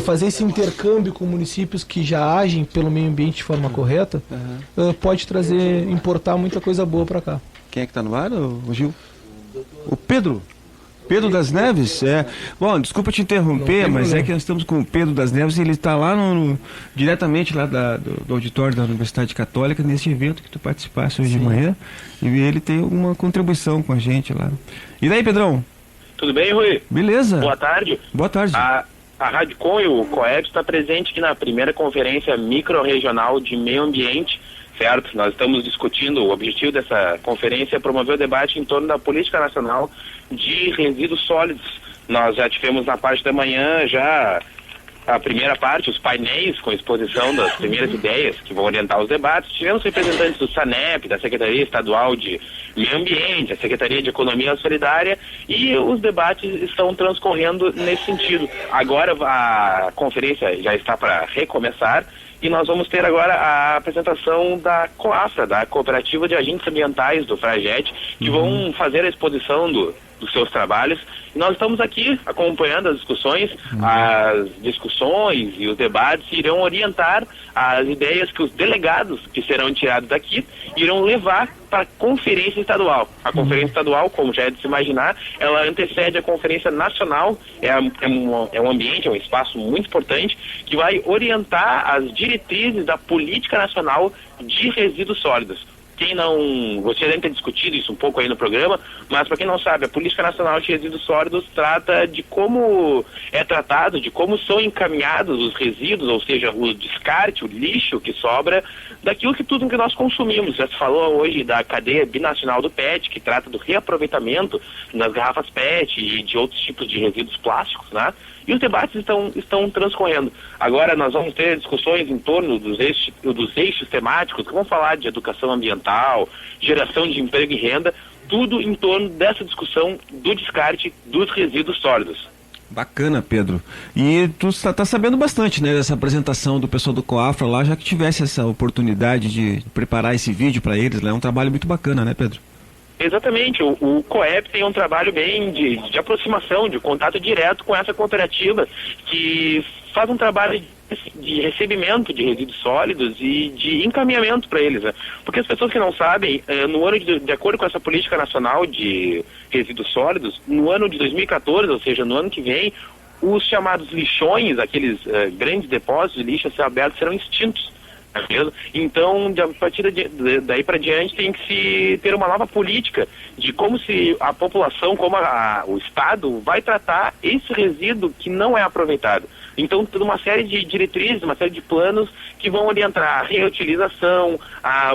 fazer esse intercâmbio com municípios que já agem pelo meio ambiente de forma correta, pode importar muita coisa boa para cá. Quem é que está no ar, o Gil? O Pedro. Pedro das Neves? Bom, desculpa te interromper, mas é que nós estamos com o Pedro das Neves e ele está lá diretamente lá do auditório da Universidade Católica, nesse evento que tu participaste hoje de manhã, e ele tem alguma contribuição com a gente lá. E daí, Pedrão? Tudo bem, Rui? Beleza. Boa tarde. Boa tarde. A Radicom e o COEP está presente aqui na primeira conferência micro-regional de meio ambiente, certo? Nós estamos discutindo, o objetivo dessa conferência é promover o debate em torno da política nacional de resíduos sólidos. Nós já tivemos na parte da manhã já a primeira parte, os painéis com exposição das primeiras ideias que vão orientar os debates. Tivemos representantes do SANEP, da Secretaria Estadual de Meio Ambiente, da Secretaria de Economia Solidária, e os debates estão transcorrendo nesse sentido. Agora a conferência já está para recomeçar e nós vamos ter agora a apresentação da COAFRA, da Cooperativa de Agentes Ambientais do FRAGET, que vão fazer a exposição dos seus trabalhos. E nós estamos aqui acompanhando as discussões e os debates irão orientar as ideias que os delegados que serão tirados daqui irão levar para a Conferência Estadual. A Conferência Estadual, como já é de se imaginar, ela antecede a Conferência Nacional, é um ambiente, é um espaço muito importante que vai orientar as diretrizes da política nacional de resíduos sólidos. Você deve ter discutido isso um pouco aí no programa, mas para quem não sabe, a Política Nacional de Resíduos Sólidos trata de como é tratado, de como são encaminhados os resíduos, ou seja, o descarte, o lixo que sobra daquilo que tudo que nós consumimos. Já se falou hoje da cadeia binacional do PET, que trata do reaproveitamento das garrafas PET e de outros tipos de resíduos plásticos, né? E os debates estão transcorrendo. Agora nós vamos ter discussões em torno dos eixos temáticos, que vão falar de educação ambiental, geração de emprego e renda, tudo em torno dessa discussão do descarte dos resíduos sólidos. Bacana, Pedro. E tu tá sabendo bastante, né, dessa apresentação do pessoal do COAFRA lá, já que tivesse essa oportunidade de preparar esse vídeo para eles, né? É um trabalho muito bacana, né, Pedro? Exatamente, o COEP tem um trabalho bem de aproximação, de contato direto com essa cooperativa, que faz um trabalho de recebimento de resíduos sólidos e de encaminhamento para eles, né? Porque as pessoas que não sabem, no ano de acordo com essa política nacional de resíduos sólidos, no ano de 2014, ou seja, no ano que vem, os chamados lixões, aqueles grandes depósitos de lixo a céu aberto, serão extintos. Então, a partir daí para diante, tem que se ter uma nova política de como se a população, como o Estado vai tratar esse resíduo que não é aproveitado. Então, toda uma série de diretrizes, uma série de planos que vão orientar a reutilização,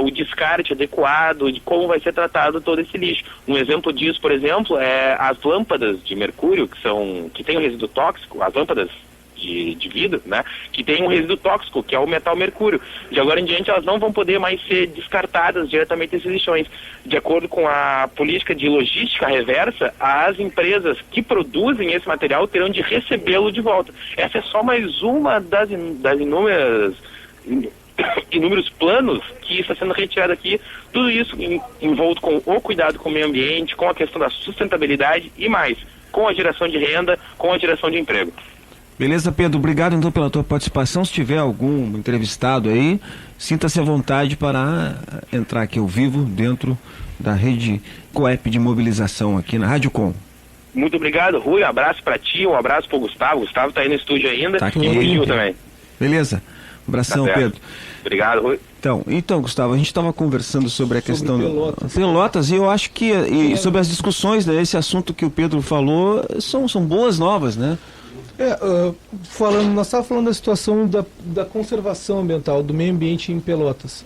o descarte adequado, de como vai ser tratado todo esse lixo. Um exemplo disso, por exemplo, é as lâmpadas de mercúrio, que tem um resíduo tóxico, as lâmpadas de vidro, né, que tem um resíduo tóxico, que é o metal mercúrio. De agora em diante, elas não vão poder mais ser descartadas diretamente desses lixões. De acordo com a política de logística reversa, as empresas que produzem esse material terão de recebê-lo de volta. Essa é só mais uma das inúmeros planos que está sendo retirado aqui, tudo isso envolto com o cuidado com o meio ambiente, com a questão da sustentabilidade e mais, com a geração de renda, com a geração de emprego. Beleza, Pedro, obrigado então pela tua participação. Se tiver algum entrevistado aí, sinta-se à vontade para entrar aqui ao vivo dentro da rede COEP de mobilização aqui na Rádio Com. Muito obrigado, Rui, um abraço para ti, um abraço para o Gustavo. O Gustavo está aí no estúdio ainda, tá aqui, e o Gil também. Beleza, abração, tá, Pedro. Obrigado, Rui. Então, Gustavo, a gente estava conversando sobre a questão Pelotas, e eu acho que sobre as discussões, né, esse assunto que o Pedro falou, são boas novas, né? Nós estávamos falando da situação da conservação ambiental, do meio ambiente em Pelotas.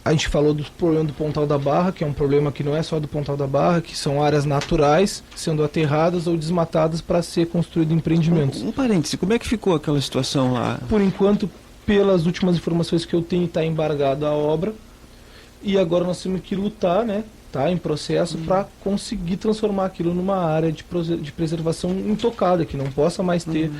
A gente falou do problema do Pontal da Barra, que é um problema que não é só do Pontal da Barra, que são áreas naturais sendo aterradas ou desmatadas para ser construído empreendimentos. Um parêntese, como é que ficou aquela situação lá? Por enquanto, pelas últimas informações que eu tenho, está embargada a obra e agora nós temos que lutar, né? Está em processo para conseguir transformar aquilo numa área de preservação intocada, que não possa mais ter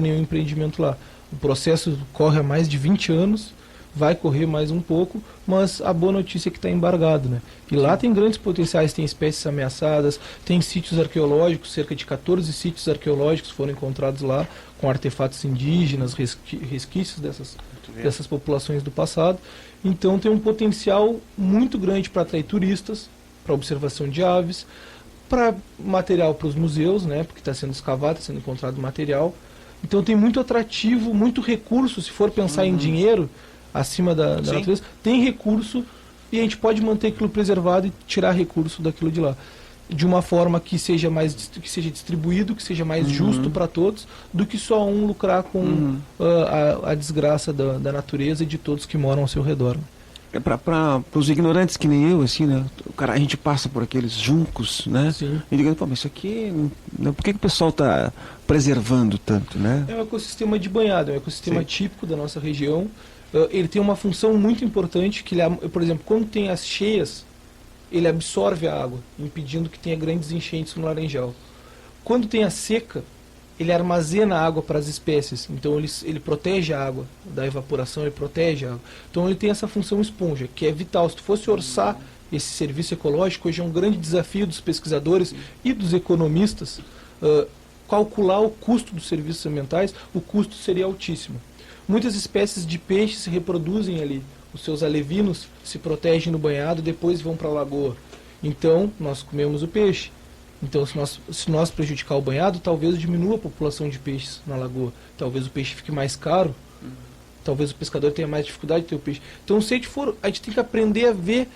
nenhum empreendimento lá. O processo corre há mais de 20 anos, vai correr mais um pouco, mas a boa notícia é que está embargado, né? E lá tem grandes potenciais, tem espécies ameaçadas, tem sítios arqueológicos, cerca de 14 sítios arqueológicos foram encontrados lá, com artefatos indígenas, resquícios dessas populações do passado. Então tem um potencial muito grande para atrair turistas, para observação de aves, para material para os museus, né? Porque está sendo escavado, está sendo encontrado material. Então tem muito atrativo, muito recurso, se for pensar em dinheiro, acima da natureza, tem recurso e a gente pode manter aquilo preservado e tirar recurso daquilo de lá. De uma forma que seja distribuído, que seja mais justo para todos, do que só um lucrar com a desgraça da natureza e de todos que moram ao seu redor. É para os ignorantes que nem eu, assim, né? A gente passa por aqueles juncos, né? Sim. E diga, pô, mas isso aqui, por que o pessoal está preservando tanto, né? É um ecossistema de banhado, é um ecossistema típico da nossa região. Ele tem uma função muito importante, que ele, por exemplo, quando tem as cheias, ele absorve a água, impedindo que tenha grandes enchentes no Laranjal. Quando tem a seca, ele armazena a água para as espécies, então ele protege a água da evaporação, ele protege a água. Então ele tem essa função esponja, que é vital. Se tu fosse orçar esse serviço ecológico, hoje é um grande desafio dos pesquisadores e dos economistas, calcular o custo dos serviços ambientais, o custo seria altíssimo. Muitas espécies de peixes se reproduzem ali, os seus alevinos se protegem no banhado, depois vão para a lagoa. Então, nós comemos o peixe. Então, se nós prejudicar o banhado, talvez diminua a população de peixes na lagoa. Talvez o peixe fique mais caro. Talvez o pescador tenha mais dificuldade de ter o peixe. Então, se a gente tem que aprender a ver...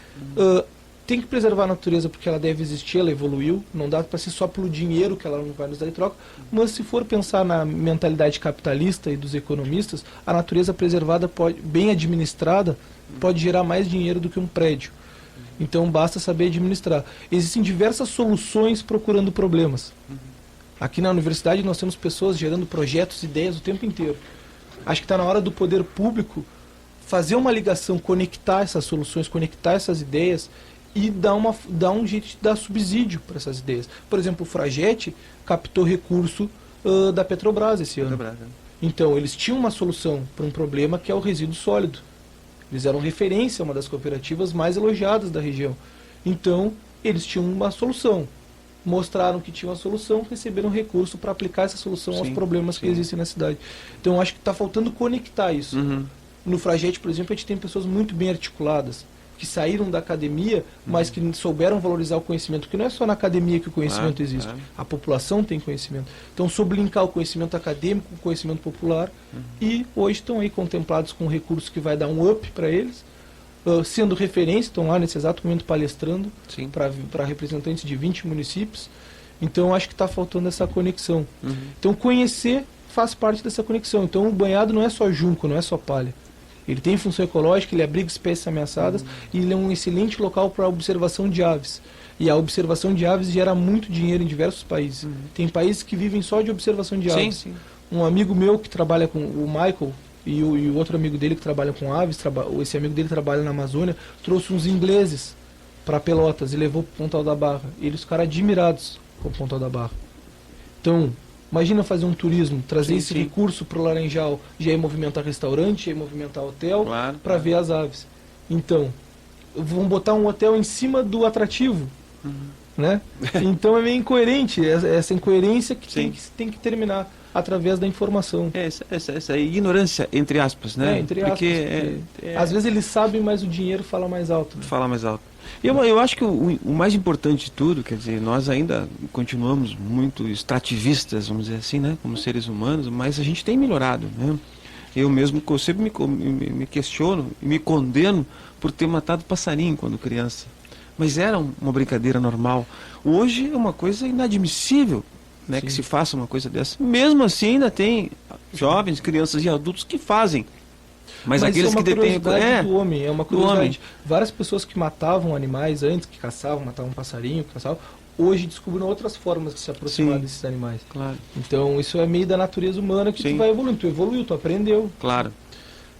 tem que preservar a natureza porque ela deve existir, ela evoluiu. Não dá para ser só pelo dinheiro que ela não vai nos dar em troca. Mas se for pensar na mentalidade capitalista e dos economistas, a natureza preservada, bem administrada, pode gerar mais dinheiro do que um prédio. Então basta saber administrar. Existem diversas soluções procurando problemas. Aqui na universidade nós temos pessoas gerando projetos, ideias o tempo inteiro. Acho que está na hora do poder público fazer uma ligação, conectar essas soluções, conectar essas ideias e dar um jeito de dar subsídio para essas ideias. Por exemplo, o Fragete captou recurso da Petrobras esse ano. Então, eles tinham uma solução para um problema que é o resíduo sólido. Eles eram referência a uma das cooperativas mais elogiadas da região. Então, eles tinham uma solução. Mostraram que tinham a solução, receberam recurso para aplicar essa solução aos problemas que existem na cidade. Então, acho que está faltando conectar isso. No Fragete, por exemplo, a gente tem pessoas muito bem articuladas, que saíram da academia, mas que souberam valorizar o conhecimento, porque não é só na academia que o conhecimento existe, a população tem conhecimento. Então, soube linkar o conhecimento acadêmico com o conhecimento popular, e hoje estão aí contemplados com um recurso que vai dar um up para eles, sendo referência, estão lá nesse exato momento palestrando para representantes de 20 municípios. Então, acho que está faltando essa conexão. Então, conhecer faz parte dessa conexão. Então, o banhado não é só junco, não é só palha. Ele tem função ecológica, ele abriga espécies ameaçadas e ele é um excelente local para a observação de aves. E a observação de aves gera muito dinheiro em diversos países. Tem países que vivem só de observação de aves. Um amigo meu que trabalha com o Michael e o outro amigo dele que trabalha com aves, esse amigo dele trabalha na Amazônia, trouxe uns ingleses para Pelotas e levou para o Pontal da Barra. E eles ficaram admirados com o Pontal da Barra. Então, imagina fazer um turismo, trazer esse recurso para o Laranjal, já ia movimentar restaurante, já ia movimentar hotel, para ver as aves. Então, vão botar um hotel em cima do atrativo, né? Então é meio incoerente, essa incoerência que tem que terminar através da informação. Essa ignorância, entre aspas, né? Entre aspas. Porque às vezes eles sabem, mas o dinheiro fala mais alto. Né? Fala mais alto. Eu acho que o mais importante de tudo, quer dizer, nós ainda continuamos muito extrativistas, vamos dizer assim, né, como seres humanos, mas a gente tem melhorado, né? Eu mesmo sempre me questiono e me condeno por ter matado passarinho quando criança. Mas era uma brincadeira normal. Hoje é uma coisa inadmissível, né, que se faça uma coisa dessa. Mesmo assim, ainda tem jovens, crianças e adultos que fazem. Mas aqueles que detêm do homem, é uma curiosidade. Várias pessoas que matavam animais antes, que caçavam, matavam um passarinho, hoje descobriram outras formas de se aproximar desses animais. Claro. Então isso é meio da natureza humana que tu vai evoluindo. Tu evoluiu, tu aprendeu. Claro.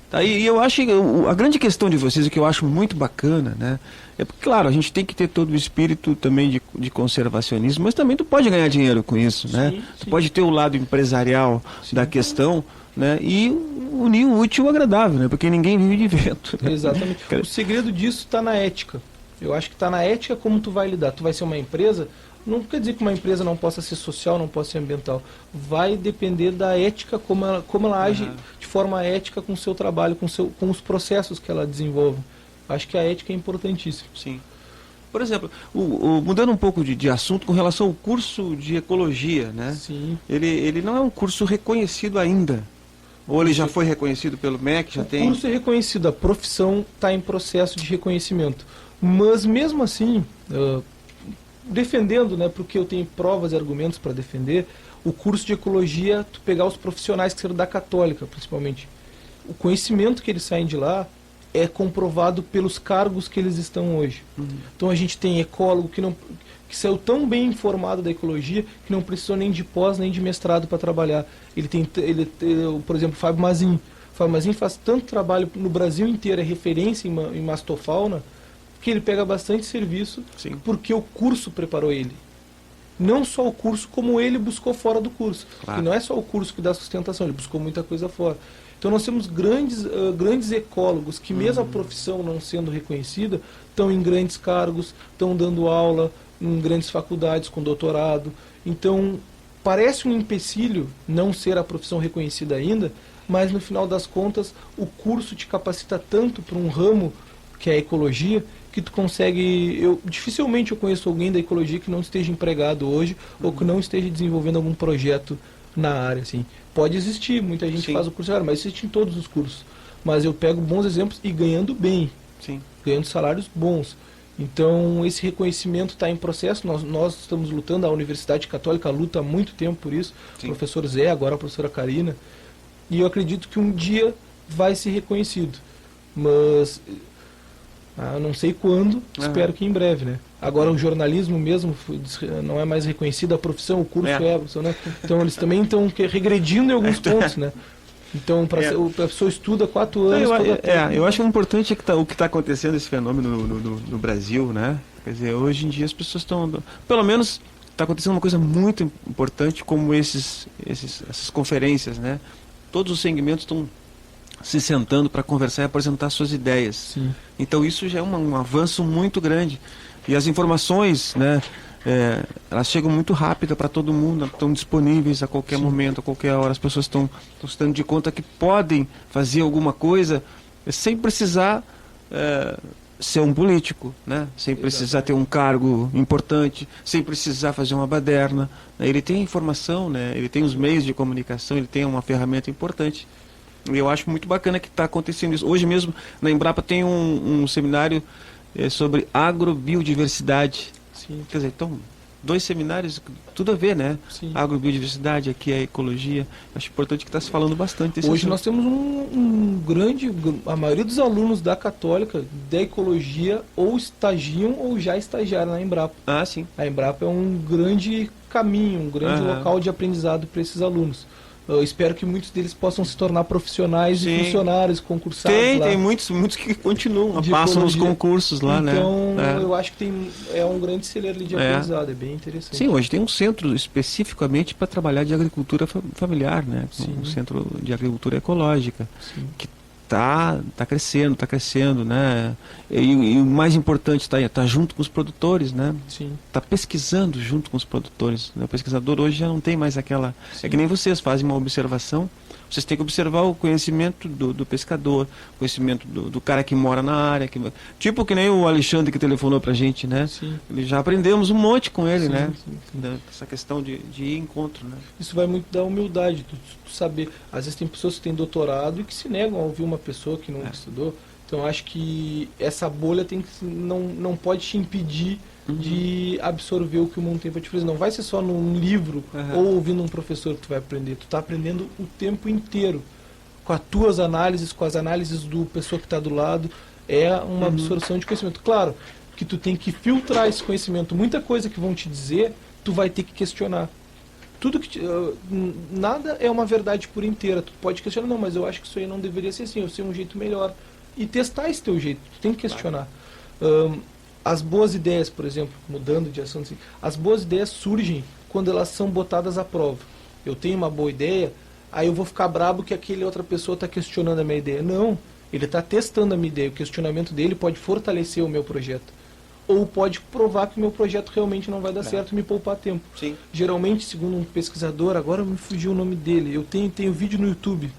Tá, e eu acho que a grande questão de vocês, o que eu acho muito bacana, né? É porque, claro, a gente tem que ter todo o espírito também de conservacionismo, mas também tu pode ganhar dinheiro com isso, né? Tu pode ter o lado empresarial da questão, né? E unir o útil ao agradável, né? Porque ninguém vive de vento. Né? Exatamente. O segredo disso está na ética. Eu acho que está na ética como tu vai lidar. Tu vai ser uma empresa, não quer dizer que uma empresa não possa ser social, não possa ser ambiental. Vai depender da ética, como ela age de forma ética com o seu trabalho, com os processos que ela desenvolve. Acho que a ética é importantíssima. Sim. Por exemplo, mudando um pouco de assunto com relação ao curso de ecologia, né? Sim. Ele não é um curso reconhecido ainda. Ou ele já foi reconhecido pelo MEC, já tem... O curso é reconhecido, a profissão está em processo de reconhecimento. Mas mesmo assim, defendendo, né, porque eu tenho provas e argumentos para defender, o curso de ecologia, tu pegar os profissionais que saíram da Católica, principalmente, o conhecimento que eles saem de lá é comprovado pelos cargos que eles estão hoje. Então a gente tem ecólogo que saiu tão bem informado da ecologia que não precisou nem de pós nem de mestrado para trabalhar. Ele tem, por exemplo, Fábio Mazin. O Fábio Mazin faz tanto trabalho no Brasil inteiro, é referência em mastofauna, que ele pega bastante serviço. Sim. Porque o curso preparou ele. Não só o curso, como ele buscou fora do curso. Claro. E não é só o curso que dá sustentação, ele buscou muita coisa fora. Então nós temos grandes ecólogos que, mesmo a profissão não sendo reconhecida, estão em grandes cargos, estão dando aula em grandes faculdades com doutorado. Então parece um empecilho não ser a profissão reconhecida ainda, mas no final das contas o curso te capacita tanto para um ramo que é a ecologia, que tu consegue... dificilmente eu conheço alguém da ecologia que não esteja empregado hoje ou que não esteja desenvolvendo algum projeto na área, assim. Pode existir, muita gente faz o curso, mas existe em todos os cursos. Mas eu pego bons exemplos e ganhando bem, ganhando salários bons. Então, esse reconhecimento está em processo, nós estamos lutando, a Universidade Católica luta há muito tempo por isso, o professor Zé, agora a professora Karina, e eu acredito que um dia vai ser reconhecido. Mas... não sei quando, espero que em breve, né? Agora o jornalismo mesmo não é mais reconhecido, a profissão, o curso é a profissão, né? Então eles também estão regredindo em alguns pontos, né? Então a pessoa estuda 4 anos... eu acho importante o que está acontecendo, esse fenômeno no Brasil, né? Quer dizer, hoje em dia as pessoas estão... Pelo menos está acontecendo uma coisa muito importante como essas conferências, né? Todos os segmentos estão se sentando para conversar e apresentar suas ideias. Sim. Então isso já é um avanço muito grande. E as informações, né, elas chegam muito rápido para todo mundo, estão disponíveis a qualquer momento, a qualquer hora. As pessoas estão se dando de conta que podem fazer alguma coisa sem precisar ser um político, né? Sem precisar ter um cargo importante, sem precisar fazer uma baderna. Ele tem informação, né? Ele tem os meios de comunicação, ele tem uma ferramenta importante. E eu acho muito bacana que está acontecendo isso. Hoje mesmo, na Embrapa, tem um seminário sobre agrobiodiversidade. Sim. Quer dizer, então, 2 seminários, tudo a ver, né? Sim. Agrobiodiversidade, aqui é ecologia. Acho importante que está se falando bastante. Hoje nós temos a maioria dos alunos da Católica, da ecologia, ou estagiam ou já estagiaram na Embrapa. Ah, sim. A Embrapa é um grande caminho, um grande local de aprendizado para esses alunos. Eu espero que muitos deles possam se tornar profissionais e funcionários concursados lá. Tem muitos que continuam, passam nos concursos lá, então, né? Então, eu acho que é um grande celeiro de aprendizado, é bem interessante. Sim, hoje tem um centro especificamente para trabalhar de agricultura familiar, né? Um centro de agricultura ecológica, que está crescendo, né? E o mais importante está junto com os produtores, né? Está pesquisando junto com os produtores, né? O pesquisador hoje já não tem mais aquela... É que nem vocês fazem uma observação, vocês têm que observar o conhecimento do pescador, o conhecimento do cara que mora na área, tipo que nem o Alexandre que telefonou pra gente, né? Ele já aprendemos um monte com ele, né? Essa questão de ir encontro, né? Isso vai muito da humildade, tu saber. Às vezes tem pessoas que têm doutorado e que se negam a ouvir uma pessoa que não estudou. Então acho que essa bolha não pode te impedir de absorver o que o mundo tem para te oferecer. Não vai ser só num livro ou ouvindo um professor que tu vai aprender. Tu está aprendendo o tempo inteiro. Com as tuas análises, com as análises do pessoa que está do lado. É uma absorção de conhecimento. Claro que tu tem que filtrar esse conhecimento. Muita coisa que vão te dizer, tu vai ter que questionar. Nada é uma verdade por inteira. Tu pode questionar, não, mas eu acho que isso aí não deveria ser assim, eu sei um jeito melhor. E testar esse teu jeito, tu tem que questionar. As boas ideias, por exemplo, mudando de assunto, as boas ideias surgem quando elas são botadas à prova. Eu tenho uma boa ideia, aí eu vou ficar brabo que aquele outra pessoa está questionando a minha ideia. Não, ele está testando a minha ideia. O questionamento dele pode fortalecer o meu projeto. Ou pode provar que o meu projeto realmente não vai dar certo e me poupar tempo. Sim. Geralmente, segundo um pesquisador, agora me fugiu o nome dele, eu tenho vídeo no YouTube.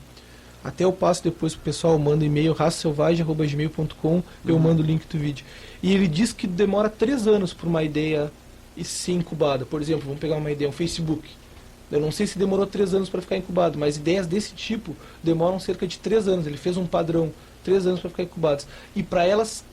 Até eu passo depois pro pessoal, manda e-mail, raçaselvagem@gmail.com, eu mando o link do vídeo. E ele diz que demora 3 anos para uma ideia ser incubada. Por exemplo, vamos pegar uma ideia, um Facebook. Eu não sei se demorou 3 anos para ficar incubado, mas ideias desse tipo demoram cerca de 3 anos. Ele fez um padrão, 3 anos para ficar incubadas. E para elas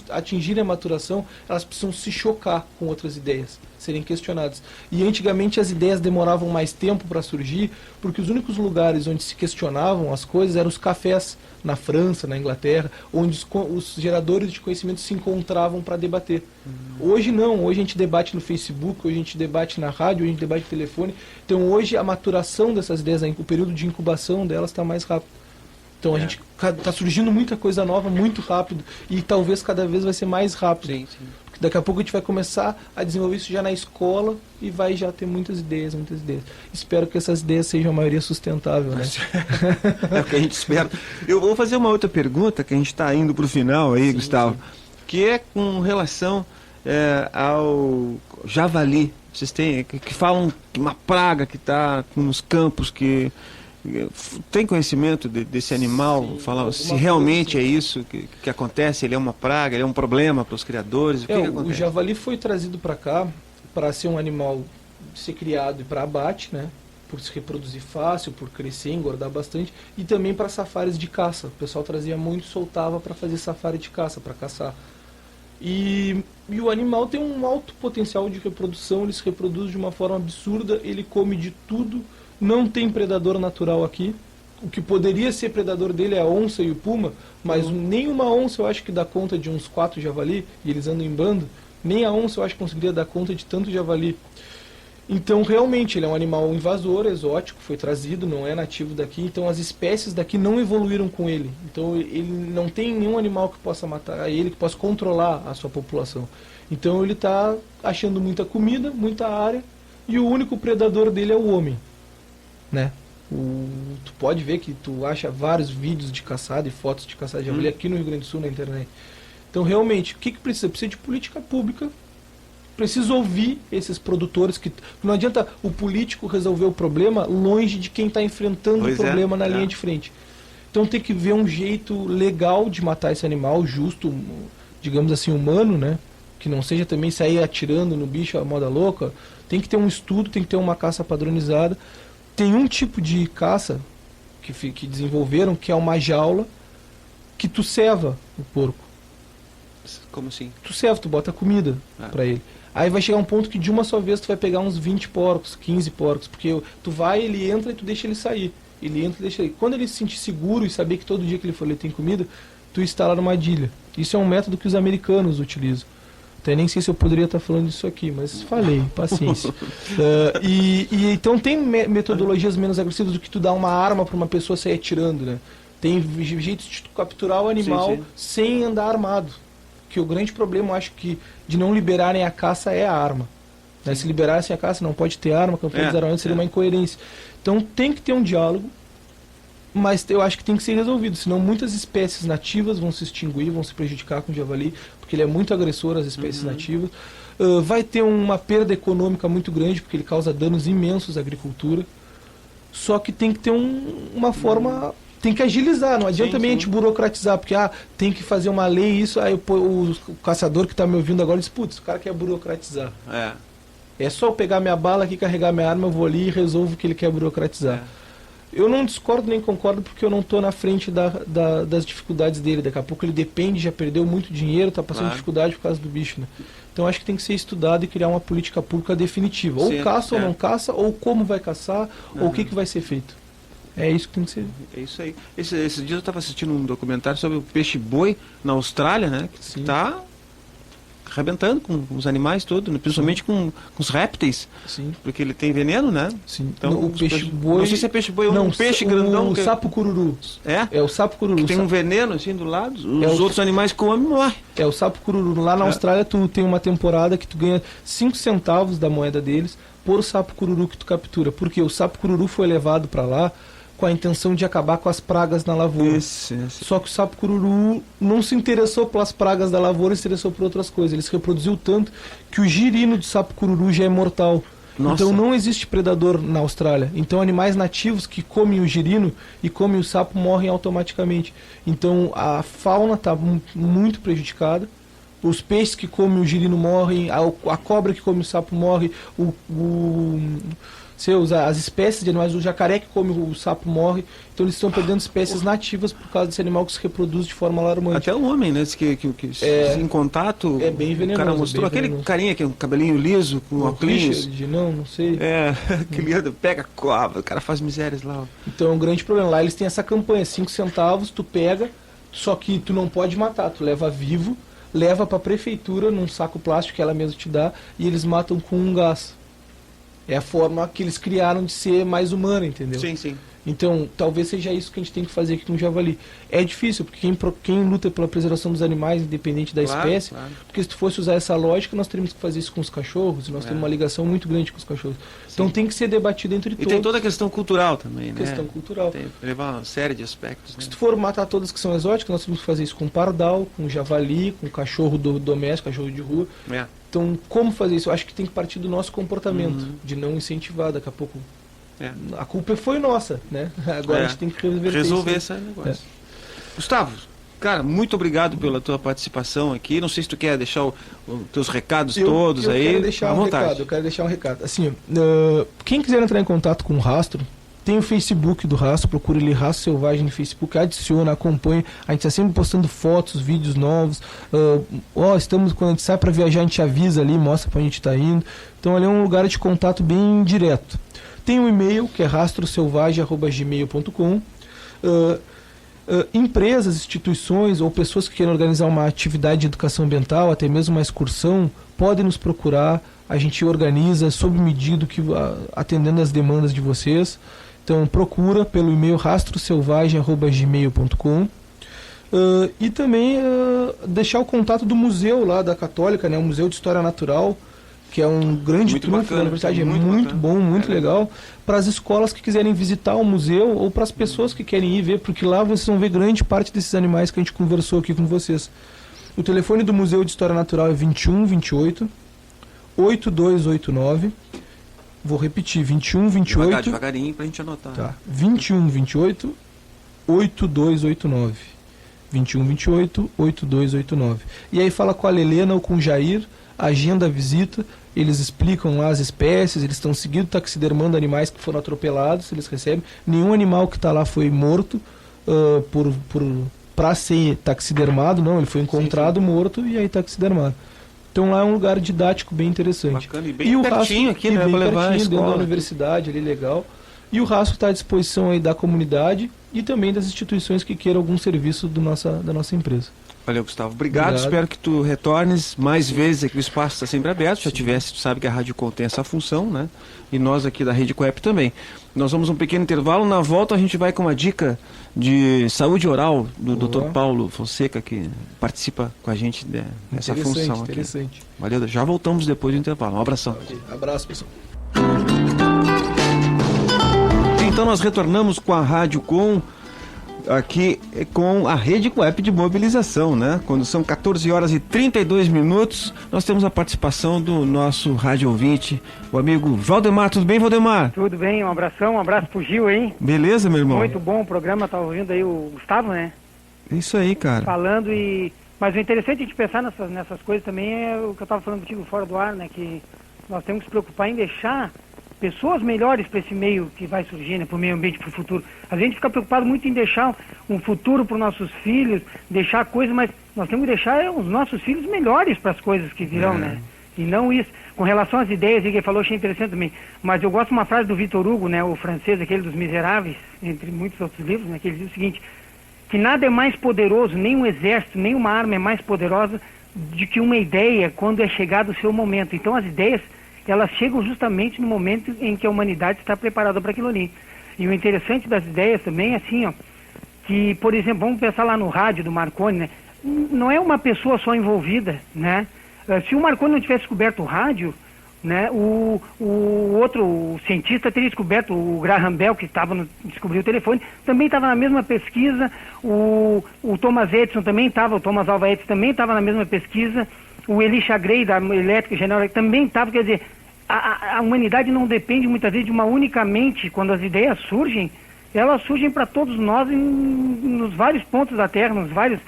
atingirem a maturação, elas precisam se chocar com outras ideias, serem questionadas. E antigamente as ideias demoravam mais tempo para surgir, porque os únicos lugares onde se questionavam as coisas eram os cafés, na França, na Inglaterra, onde os geradores de conhecimento se encontravam para debater. Hoje não, hoje a gente debate no Facebook, hoje a gente debate na rádio, hoje a gente debate no telefone. Então hoje a maturação dessas ideias, o período de incubação delas está mais rápido. Então a gente está surgindo muita coisa nova muito rápido e talvez cada vez vai ser mais rápido. Sim, sim. Porque daqui a pouco a gente vai começar a desenvolver isso já na escola e vai já ter muitas ideias, muitas ideias. Espero que essas ideias sejam a maioria sustentável, né? É o que a gente espera. Eu vou fazer uma outra pergunta, que a gente está indo para o final aí, sim, Gustavo, sim. Que é com relação ao javali. Vocês têm, que falam que uma praga que está nos campos, que tem conhecimento desse animal? Sim, falar se realmente é isso que acontece, ele é uma praga, ele é um problema para os criadores? O javali foi trazido para cá para ser um animal, ser criado e para abate, né? Por se reproduzir fácil, por crescer, engordar bastante, e também para safaris de caça. O pessoal trazia muito, soltava para fazer safari de caça, para caçar. E o animal tem um alto potencial de reprodução, ele se reproduz de uma forma absurda, ele come de tudo. Não tem predador natural aqui. O que poderia ser predador dele é a onça e o puma, mas nem uma onça eu acho que dá conta de uns 4 javali, e eles andam em bando. Nem a onça eu acho que conseguiria dar conta de tanto javali. Então realmente ele é um animal invasor, exótico, foi trazido, não é nativo daqui, então as espécies daqui não evoluíram com ele. Então ele não tem nenhum animal que possa matar ele, que possa controlar a sua população. Então ele está achando muita comida, muita área, e o único predador dele é o homem. Né? Tu pode ver que tu acha vários vídeos de caçada e fotos de caçada de javali aqui no Rio Grande do Sul na internet. Então realmente, o que precisa? Precisa de política pública, precisa ouvir esses produtores, que não adianta o político resolver o problema longe de quem está enfrentando o problema na linha de frente. Então tem que ver um jeito legal de matar esse animal, justo, digamos assim, humano, né? Que não seja também sair atirando no bicho à moda louca. Tem que ter um estudo, tem que ter uma caça padronizada. Tem um tipo de caça que desenvolveram, que é uma jaula que tu ceva o porco. Como assim? Tu ceva, tu bota comida para ele. Aí vai chegar um ponto que de uma só vez tu vai pegar uns 20 porcos, 15 porcos, porque tu vai, ele entra e tu deixa ele sair. Ele entra e deixa ele. Quando ele se sentir seguro e saber que todo dia que ele for ele tem comida, tu instala numa armadilha. Isso é um método que os americanos utilizam. Até nem sei se eu poderia estar falando isso aqui, mas falei, paciência. Então tem metodologias menos agressivas do que tu dar uma arma para uma pessoa sair atirando, né? Tem jeitos de tu capturar o animal sem andar armado. Que o grande problema, eu acho, que de não liberarem a caça é a arma. Né? Se liberassem a caça, não pode ter arma, campo de armamento seria uma incoerência. Então tem que ter um diálogo, mas eu acho que tem que ser resolvido, senão muitas espécies nativas vão se extinguir, vão se prejudicar com o javali, porque ele é muito agressor às espécies nativas. Vai ter uma perda econômica muito grande, porque ele causa danos imensos à agricultura. Só que tem que ter uma forma... Tem que agilizar, não adianta também a gente burocratizar, porque tem que fazer uma lei, isso, aí o caçador que está me ouvindo agora diz, putz, o cara quer burocratizar. É só eu pegar minha bala aqui, carregar minha arma, eu vou ali e resolvo o que ele quer burocratizar. Eu não discordo nem concordo, porque eu não estou na frente das dificuldades dele. Daqui a pouco ele depende, já perdeu muito dinheiro, está passando dificuldade por causa do bicho, né? Então acho que tem que ser estudado e criar uma política pública definitiva. Ou caça ou não caça, ou como vai caçar, ou o que vai ser feito. É isso que tem que ser. É isso aí. Esse dia eu estava assistindo um documentário sobre o peixe-boi na Austrália, né? Que está arrebentando com os animais todos, né? Principalmente com os répteis, Sim. porque ele tem veneno, né? Sim. Então, O peixe-boi... Não sei se é peixe-boi ou um peixe grandão. O sapo cururu. É? É o sapo cururu. Que tem um veneno assim do lado, os É o- outros animais comem e morrem. É o sapo cururu. Lá na Austrália tu tem uma temporada que tu ganha 5 centavos da moeda deles por sapo cururu que tu captura. Porque o sapo cururu foi levado para lá com a intenção de acabar com as pragas na lavoura. Isso. Só que o sapo cururu não se interessou pelas pragas da lavoura, se interessou por outras coisas. Ele se reproduziu tanto que o girino do sapo cururu já é mortal. Nossa. Então não existe predador na Austrália. Então animais nativos que comem o girino e comem o sapo morrem automaticamente. Então a fauna está muito prejudicada. Os peixes que comem o girino morrem, a cobra que come o sapo morre, as espécies de animais, o jacaré que come o sapo morre. Então eles estão perdendo espécies nativas por causa desse animal que se reproduz de forma alarmante. Até o homem, né? Que em contato. É bem venenoso. O cara mostrou aquele carinha que é um cabelinho liso, com O óculos. Richard, não sei. É, aquele pega cobra, o cara faz misérias lá. Então é um grande problema. Lá eles têm essa campanha, 5 centavos, tu pega, só que tu não pode matar, tu leva vivo, leva pra prefeitura num saco plástico que ela mesma te dá e eles matam com um gás. É a forma que eles criaram de ser mais humana, entendeu? Sim. Então, talvez seja isso que a gente tem que fazer aqui com o javali. É difícil, porque quem luta pela preservação dos animais, independente da espécie, claro. porque se tu fosse usar essa lógica, nós teríamos que fazer isso com os cachorros, e nós temos uma ligação muito grande com os cachorros. Então tem que ser debatido entre todos. E tem toda a questão cultural também, né? Questão cultural. Tem que levar uma série de aspectos. Né? Se tu for matar todas que são exóticas, nós temos que fazer isso com pardal, com javali, com cachorro doméstico, cachorro de rua. É. Então, como fazer isso? Eu acho que tem que partir do nosso comportamento, de não incentivar daqui a pouco. A culpa foi nossa, né? Agora a gente tem que resolver isso. esse negócio. Gustavo, cara, muito obrigado pela tua participação aqui. Não sei se tu quer deixar os teus recados todos aí. Eu quero deixar um recado. Assim, quem quiser entrar em contato com o Rastro, tem o Facebook do Rastro, procura ele Rastro Selvagem no Facebook, adiciona, acompanha. A gente está sempre postando fotos, vídeos novos. Quando a gente sai para viajar, a gente avisa ali, mostra para a gente está indo. Então ali é um lugar de contato bem direto. Tem um e-mail que é rastroselvagem@gmail.com. Empresas, instituições ou pessoas que queiram organizar uma atividade de educação ambiental, até mesmo uma excursão, podem nos procurar. A gente organiza sob medida, atendendo às demandas de vocês. Então procura pelo e-mail rastroselvagem@gmail.com. E também deixar o contato do museu lá da Católica, né, o Museu de História Natural, que é um grande trunfo da universidade, é muito bom, muito legal, para as escolas que quiserem visitar o museu ou para as pessoas que querem ir ver, porque lá vocês vão ver grande parte desses animais que a gente conversou aqui com vocês. O telefone do Museu de História Natural é 21 28 8289. Vou repetir, 21 28... Devagarinho pra gente anotar. Tá, 21 28 8289. 21 28 8289. E aí fala com a Helena ou com o Jair, agenda a visita, eles explicam lá as espécies, eles estão seguindo taxidermando animais que foram atropelados, eles recebem. Nenhum animal que está lá foi morto para ser taxidermado, não, ele foi encontrado morto e aí taxidermado. Então lá é um lugar didático bem interessante. Bacana, e bem pertinho aqui, né? Bem Para levar a pertinho, dentro da escola. universidade, ali legal. E o rastro está à disposição aí da comunidade e também das instituições que queiram algum serviço da nossa empresa. Valeu, Gustavo. Obrigado. Espero que tu retornes mais vezes aqui. O espaço está sempre aberto. Se já tivesse, tu sabe que a Rádio Com tem essa função, né? E nós aqui da Rede Coep também. Nós vamos um pequeno intervalo. Na volta a gente vai com uma dica de saúde oral do Dr. Paulo Fonseca, que participa com a gente dessa função aqui. Interessante. Valeu. Já voltamos depois do intervalo. Um abração. Okay. Abraço, pessoal. Então nós retornamos com a Rádio Com, aqui com a Rede Coep de mobilização, né? Quando são 14 horas e 32 minutos, nós temos a participação do nosso rádio ouvinte, o amigo Valdemar. Tudo bem, Valdemar? Tudo bem, um abração, um abraço pro Gil aí. Beleza, meu irmão? Muito bom o programa, tava ouvindo aí o Gustavo, né? Isso aí, cara. Falando Mas o interessante a gente pensar nessas coisas também é o que eu tava falando contigo fora do ar, né? Que nós temos que se preocupar em deixar pessoas melhores para esse meio que vai surgir, né, para o meio ambiente, para o futuro. A gente fica preocupado muito em deixar um futuro para os nossos filhos, deixar coisas, mas nós temos que deixar os nossos filhos melhores para as coisas que virão, né? E não isso. Com relação às ideias, que ele falou, achei interessante também. Mas eu gosto de uma frase do Victor Hugo, né, o francês, aquele dos Miseráveis, entre muitos outros livros, né, que ele diz o seguinte, que nada é mais poderoso, nem um exército, nem uma arma é mais poderosa de que uma ideia, quando é chegado o seu momento. Então as ideias, elas chegam justamente no momento em que a humanidade está preparada para aquilo ali. E o interessante das ideias também é assim, ó, que, por exemplo, vamos pensar lá no rádio do Marconi, né? Não é uma pessoa só envolvida, né? Se o Marconi não tivesse descoberto o rádio, né, o outro cientista teria descoberto, o Graham Bell, que descobriu o telefone, também estava na mesma pesquisa, o Thomas Edison também estava, o Thomas Alva Edison também estava na mesma pesquisa, o Elisha Gray, da elétrica general, também estava. Quer dizer, a humanidade não depende muitas vezes de uma única mente. Quando as ideias surgem, elas surgem para todos nós nos vários pontos da Terra, nos vários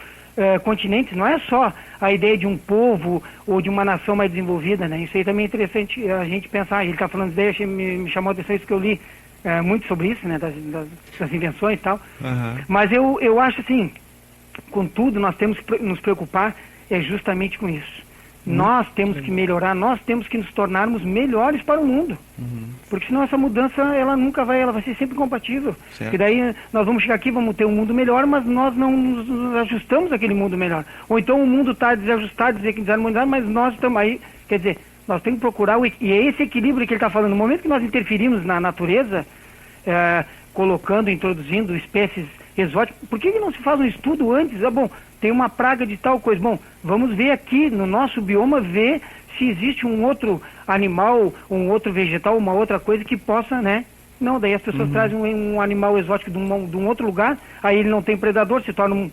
continentes. Não é só a ideia de um povo ou de uma nação mais desenvolvida, né? Isso aí também é interessante a gente pensar. Ele está falando de ideia, me chamou a atenção isso que eu li muito sobre isso, né? Das invenções e tal. Uhum. Mas eu acho assim, contudo, nós temos que nos preocupar justamente com isso. Nós temos que melhorar, nós temos que nos tornarmos melhores para o mundo. Porque senão essa mudança, ela vai ser sempre compatível. Porque daí nós vamos chegar aqui, vamos ter um mundo melhor, mas nós não nos ajustamos àquele mundo melhor. Ou então o mundo está desajustado, desarmonizado, mas nós estamos aí. Quer dizer, nós temos que procurar, e é esse equilíbrio que ele está falando. No momento que nós interferimos na natureza, introduzindo espécies exóticas, por que não se faz um estudo antes? Bom, tem uma praga de tal coisa. Bom, vamos ver aqui no nosso bioma, ver se existe um outro animal, um outro vegetal, uma outra coisa que possa, né? Não, daí as pessoas trazem um animal exótico de um outro lugar, aí ele não tem predador, se torna uma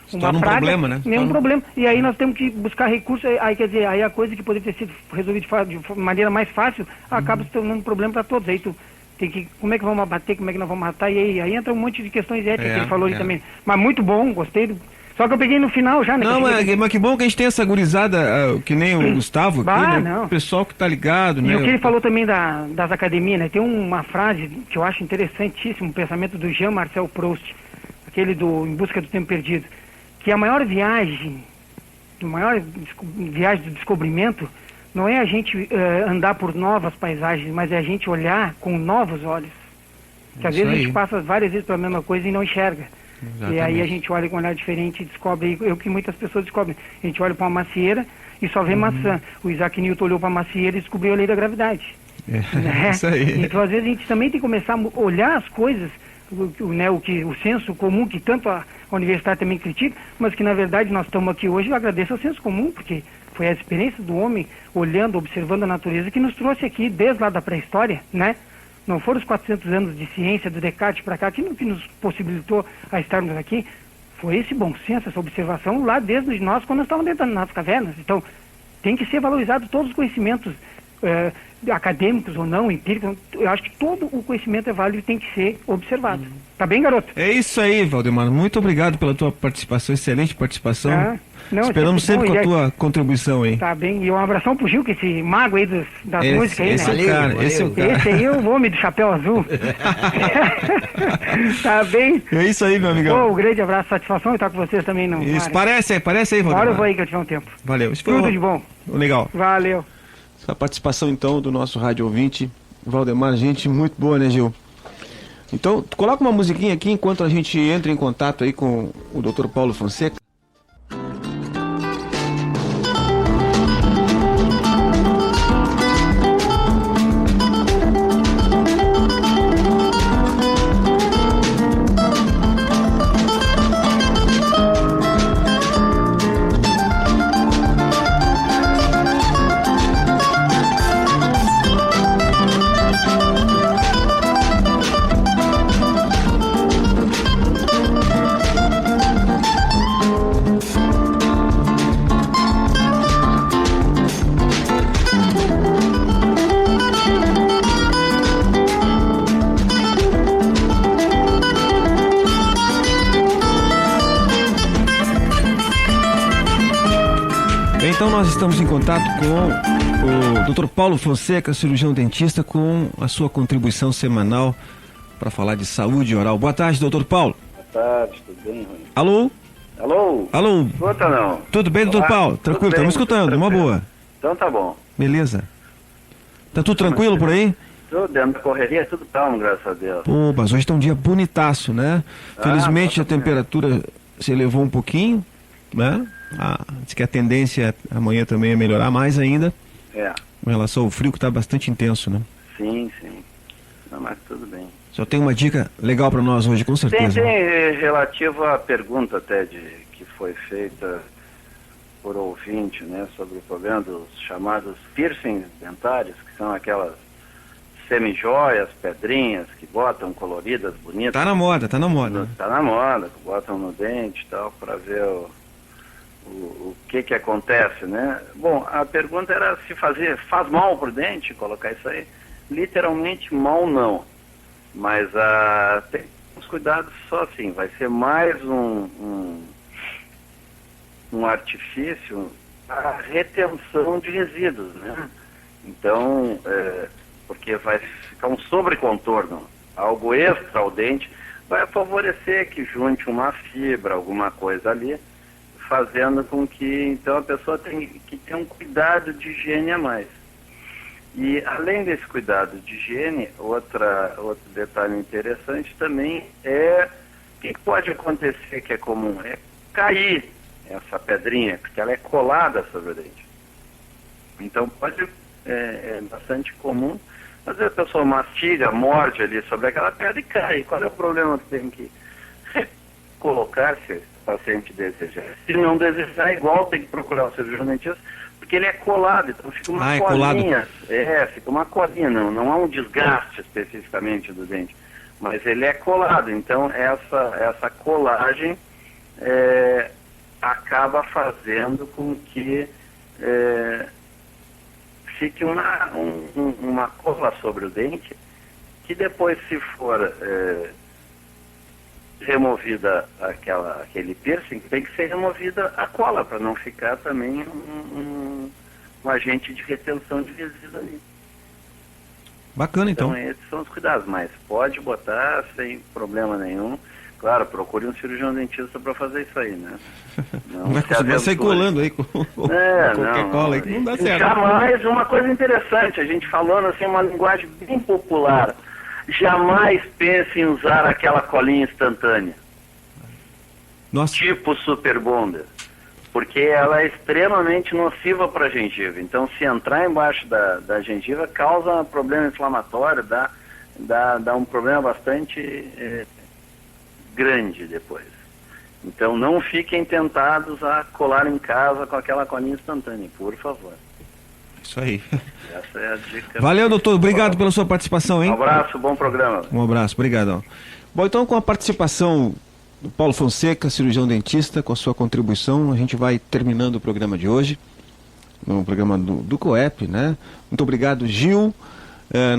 praga, problema, né? Nenhum problema. E aí nós temos que buscar recursos, aí quer dizer, aí a coisa que poderia ter sido resolvida de maneira mais fácil, acaba se tornando um problema para todos. Aí tu tem que, como é que vamos abater, como é que nós vamos matar, e aí entra um monte de questões éticas que ele falou ali também. Mas muito bom, gostei Só que eu peguei no final já, né? Não, mas que bom que a gente tem essa gurizada, que nem o Gustavo aqui, né? Não. O pessoal que tá ligado, né? E o que ele falou também das academias, né? Tem uma frase que eu acho interessantíssima, um pensamento do Jean-Marcel Proust, aquele do Em Busca do Tempo Perdido, que a maior viagem do descobrimento não é a gente andar por novas paisagens, mas é a gente olhar com novos olhos. Que às vezes a gente passa várias vezes pela mesma coisa e não enxerga. Exatamente. E aí a gente olha com um olhar diferente e descobre, o que muitas pessoas descobrem. A gente olha para uma macieira e só vê maçã. O Isaac Newton olhou para a macieira e descobriu a lei da gravidade. Né? Isso aí. Então às vezes a gente também tem que começar a olhar as coisas, o senso comum que tanto a universidade também critica, mas que na verdade nós estamos aqui hoje, eu agradeço ao senso comum, porque foi a experiência do homem olhando, observando a natureza que nos trouxe aqui desde lá da pré-história, né? Não foram os 400 anos de ciência do Descartes para cá que nos possibilitou a estarmos aqui. Foi esse bom senso, essa observação lá desde nós, quando nós estávamos dentro das nossas cavernas. Então, tem que ser valorizado todos os conhecimentos acadêmicos ou não, empíricos. Eu acho que todo o conhecimento é válido e tem que ser observado. Tá bem, garoto? É isso aí, Valdemar. Muito obrigado pela tua participação, excelente participação. Esperamos sempre com a tua contribuição aí. Tá bem, e um abração pro Gil, que esse mago aí das músicas aí, esse né? É o cara, esse é o cara. Esse aí é o homem do chapéu azul. Tá bem? É isso aí, meu amigão. Um grande abraço, satisfação estar com vocês também. Não, isso, parece aí, Valdemar. Agora eu vou aí que eu tiver um tempo. Valeu. Tudo de bom. Legal. Valeu. A participação, então, do nosso rádio ouvinte, Valdemar, gente muito boa, né, Gil? Então, coloca uma musiquinha aqui enquanto a gente entra em contato aí com o Dr. Paulo Fonseca. Então nós estamos em contato com o Dr. Paulo Fonseca, cirurgião dentista, com a sua contribuição semanal para falar de saúde oral. Boa tarde, Dr. Paulo. Boa tarde, tudo bem, Rony? Alô? Alô? Alô? Escuta não? Tudo bem, Dr. Paulo? Tranquilo, estamos escutando, uma boa. Então tá bom. Beleza. Tá tudo tranquilo por aí? Tudo dentro da correria, tudo calmo, graças a Deus. Pô, mas hoje tá um dia bonitaço, né? Felizmente a temperatura se elevou um pouquinho, né? Diz que a tendência amanhã também é melhorar mais ainda, com relação ao frio que está bastante intenso, né? Sim. Não, mas tudo bem. Só tem uma dica legal para nós hoje, com certeza. Tem relativo à pergunta até que foi feita por ouvinte, né, sobre o problema dos chamados piercings dentários, que são aquelas semijoias, pedrinhas que botam coloridas, bonitas. Tá na moda. Tá na moda, que botam no dente e tal, para ver o que acontece, né? Bom, a pergunta era se faz mal pro dente colocar isso aí. Literalmente mal não, mas tem uns cuidados só assim, vai ser mais um artifício a retenção de resíduos, né? Então, porque vai ficar um sobrecontorno, algo extra ao dente, vai favorecer que junte uma fibra, alguma coisa ali, fazendo com que, então, a pessoa tenha que ter um cuidado de higiene a mais. E, além desse cuidado de higiene, outro detalhe interessante também o que pode acontecer, que é comum, é cair essa pedrinha, porque ela é colada sobre o dente. Então, é bastante comum. Às vezes a pessoa mastiga, morde ali sobre aquela pedra e cai. Qual é o problema que tem que colocar, se o paciente desejar? Se não desejar, igual tem que procurar o cirurgião dentista, porque ele é colado, então fica uma colinha. Fica uma colinha, não há um desgaste especificamente do dente, mas ele é colado. Então essa colagem acaba fazendo com que fique uma cola sobre o dente, que depois, se for removida aquele piercing, tem que ser removida a cola, para não ficar também um agente de retenção de resíduo ali. Bacana, então. Então esses são os cuidados, mas pode botar sem problema nenhum. Claro, procure um cirurgião dentista para fazer isso aí, né? Não vai conseguir sair colando aí com qualquer cola aí, que não dá certo. Jamais, uma coisa interessante, a gente falando assim, uma linguagem bem popular, jamais pense em usar aquela colinha instantânea. Nossa. Tipo Super Bonder, porque ela é extremamente nociva para a gengiva. Então, se entrar embaixo da gengiva, causa um problema inflamatório, dá um problema bastante grande depois. Então não fiquem tentados a colar em casa com aquela colinha instantânea, por favor. Isso aí. Essa é a dica. Valeu, doutor. Obrigado pela sua participação, hein? Um abraço, bom programa. Um abraço, obrigado. Bom, então com a participação do Paulo Fonseca, cirurgião dentista, com a sua contribuição, a gente vai terminando o programa de hoje, no programa do COEP, né? Muito obrigado, Gil.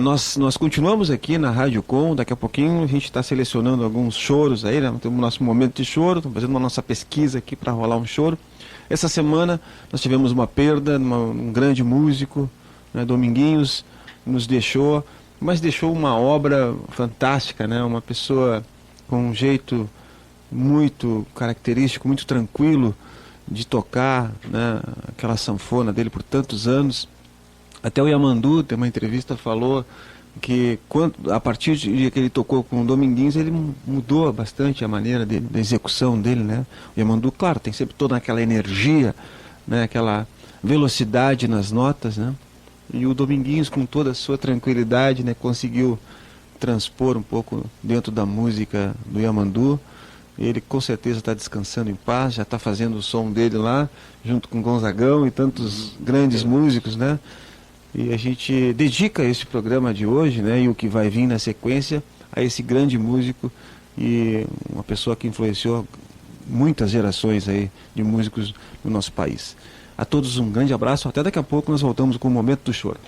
Nós continuamos aqui na Rádio Com. Daqui a pouquinho a gente está selecionando alguns choros aí, né? Temos o nosso momento de choro, estamos fazendo uma nossa pesquisa aqui para rolar um choro. Essa semana nós tivemos uma perda, um grande músico, né? Dominguinhos nos deixou, mas deixou uma obra fantástica, né? Uma pessoa com um jeito muito característico, muito tranquilo de tocar, né? Aquela sanfona dele por tantos anos. Até o Yamandu, tem uma entrevista, falou que a partir de que ele tocou com o Dominguinhos, ele mudou bastante a maneira dele, da execução dele, né? O Yamandu, claro, tem sempre toda aquela energia, né? Aquela velocidade nas notas, né? E o Dominguinhos, com toda a sua tranquilidade, né? Conseguiu transpor um pouco dentro da música do Yamandu. Ele com certeza está descansando em paz, já está fazendo o som dele lá, junto com o Gonzagão e tantos grandes músicos, né? E a gente dedica esse programa de hoje, né, e o que vai vir na sequência, a esse grande músico e uma pessoa que influenciou muitas gerações aí de músicos no nosso país. A todos um grande abraço, até daqui a pouco nós voltamos com o Momento do Choro.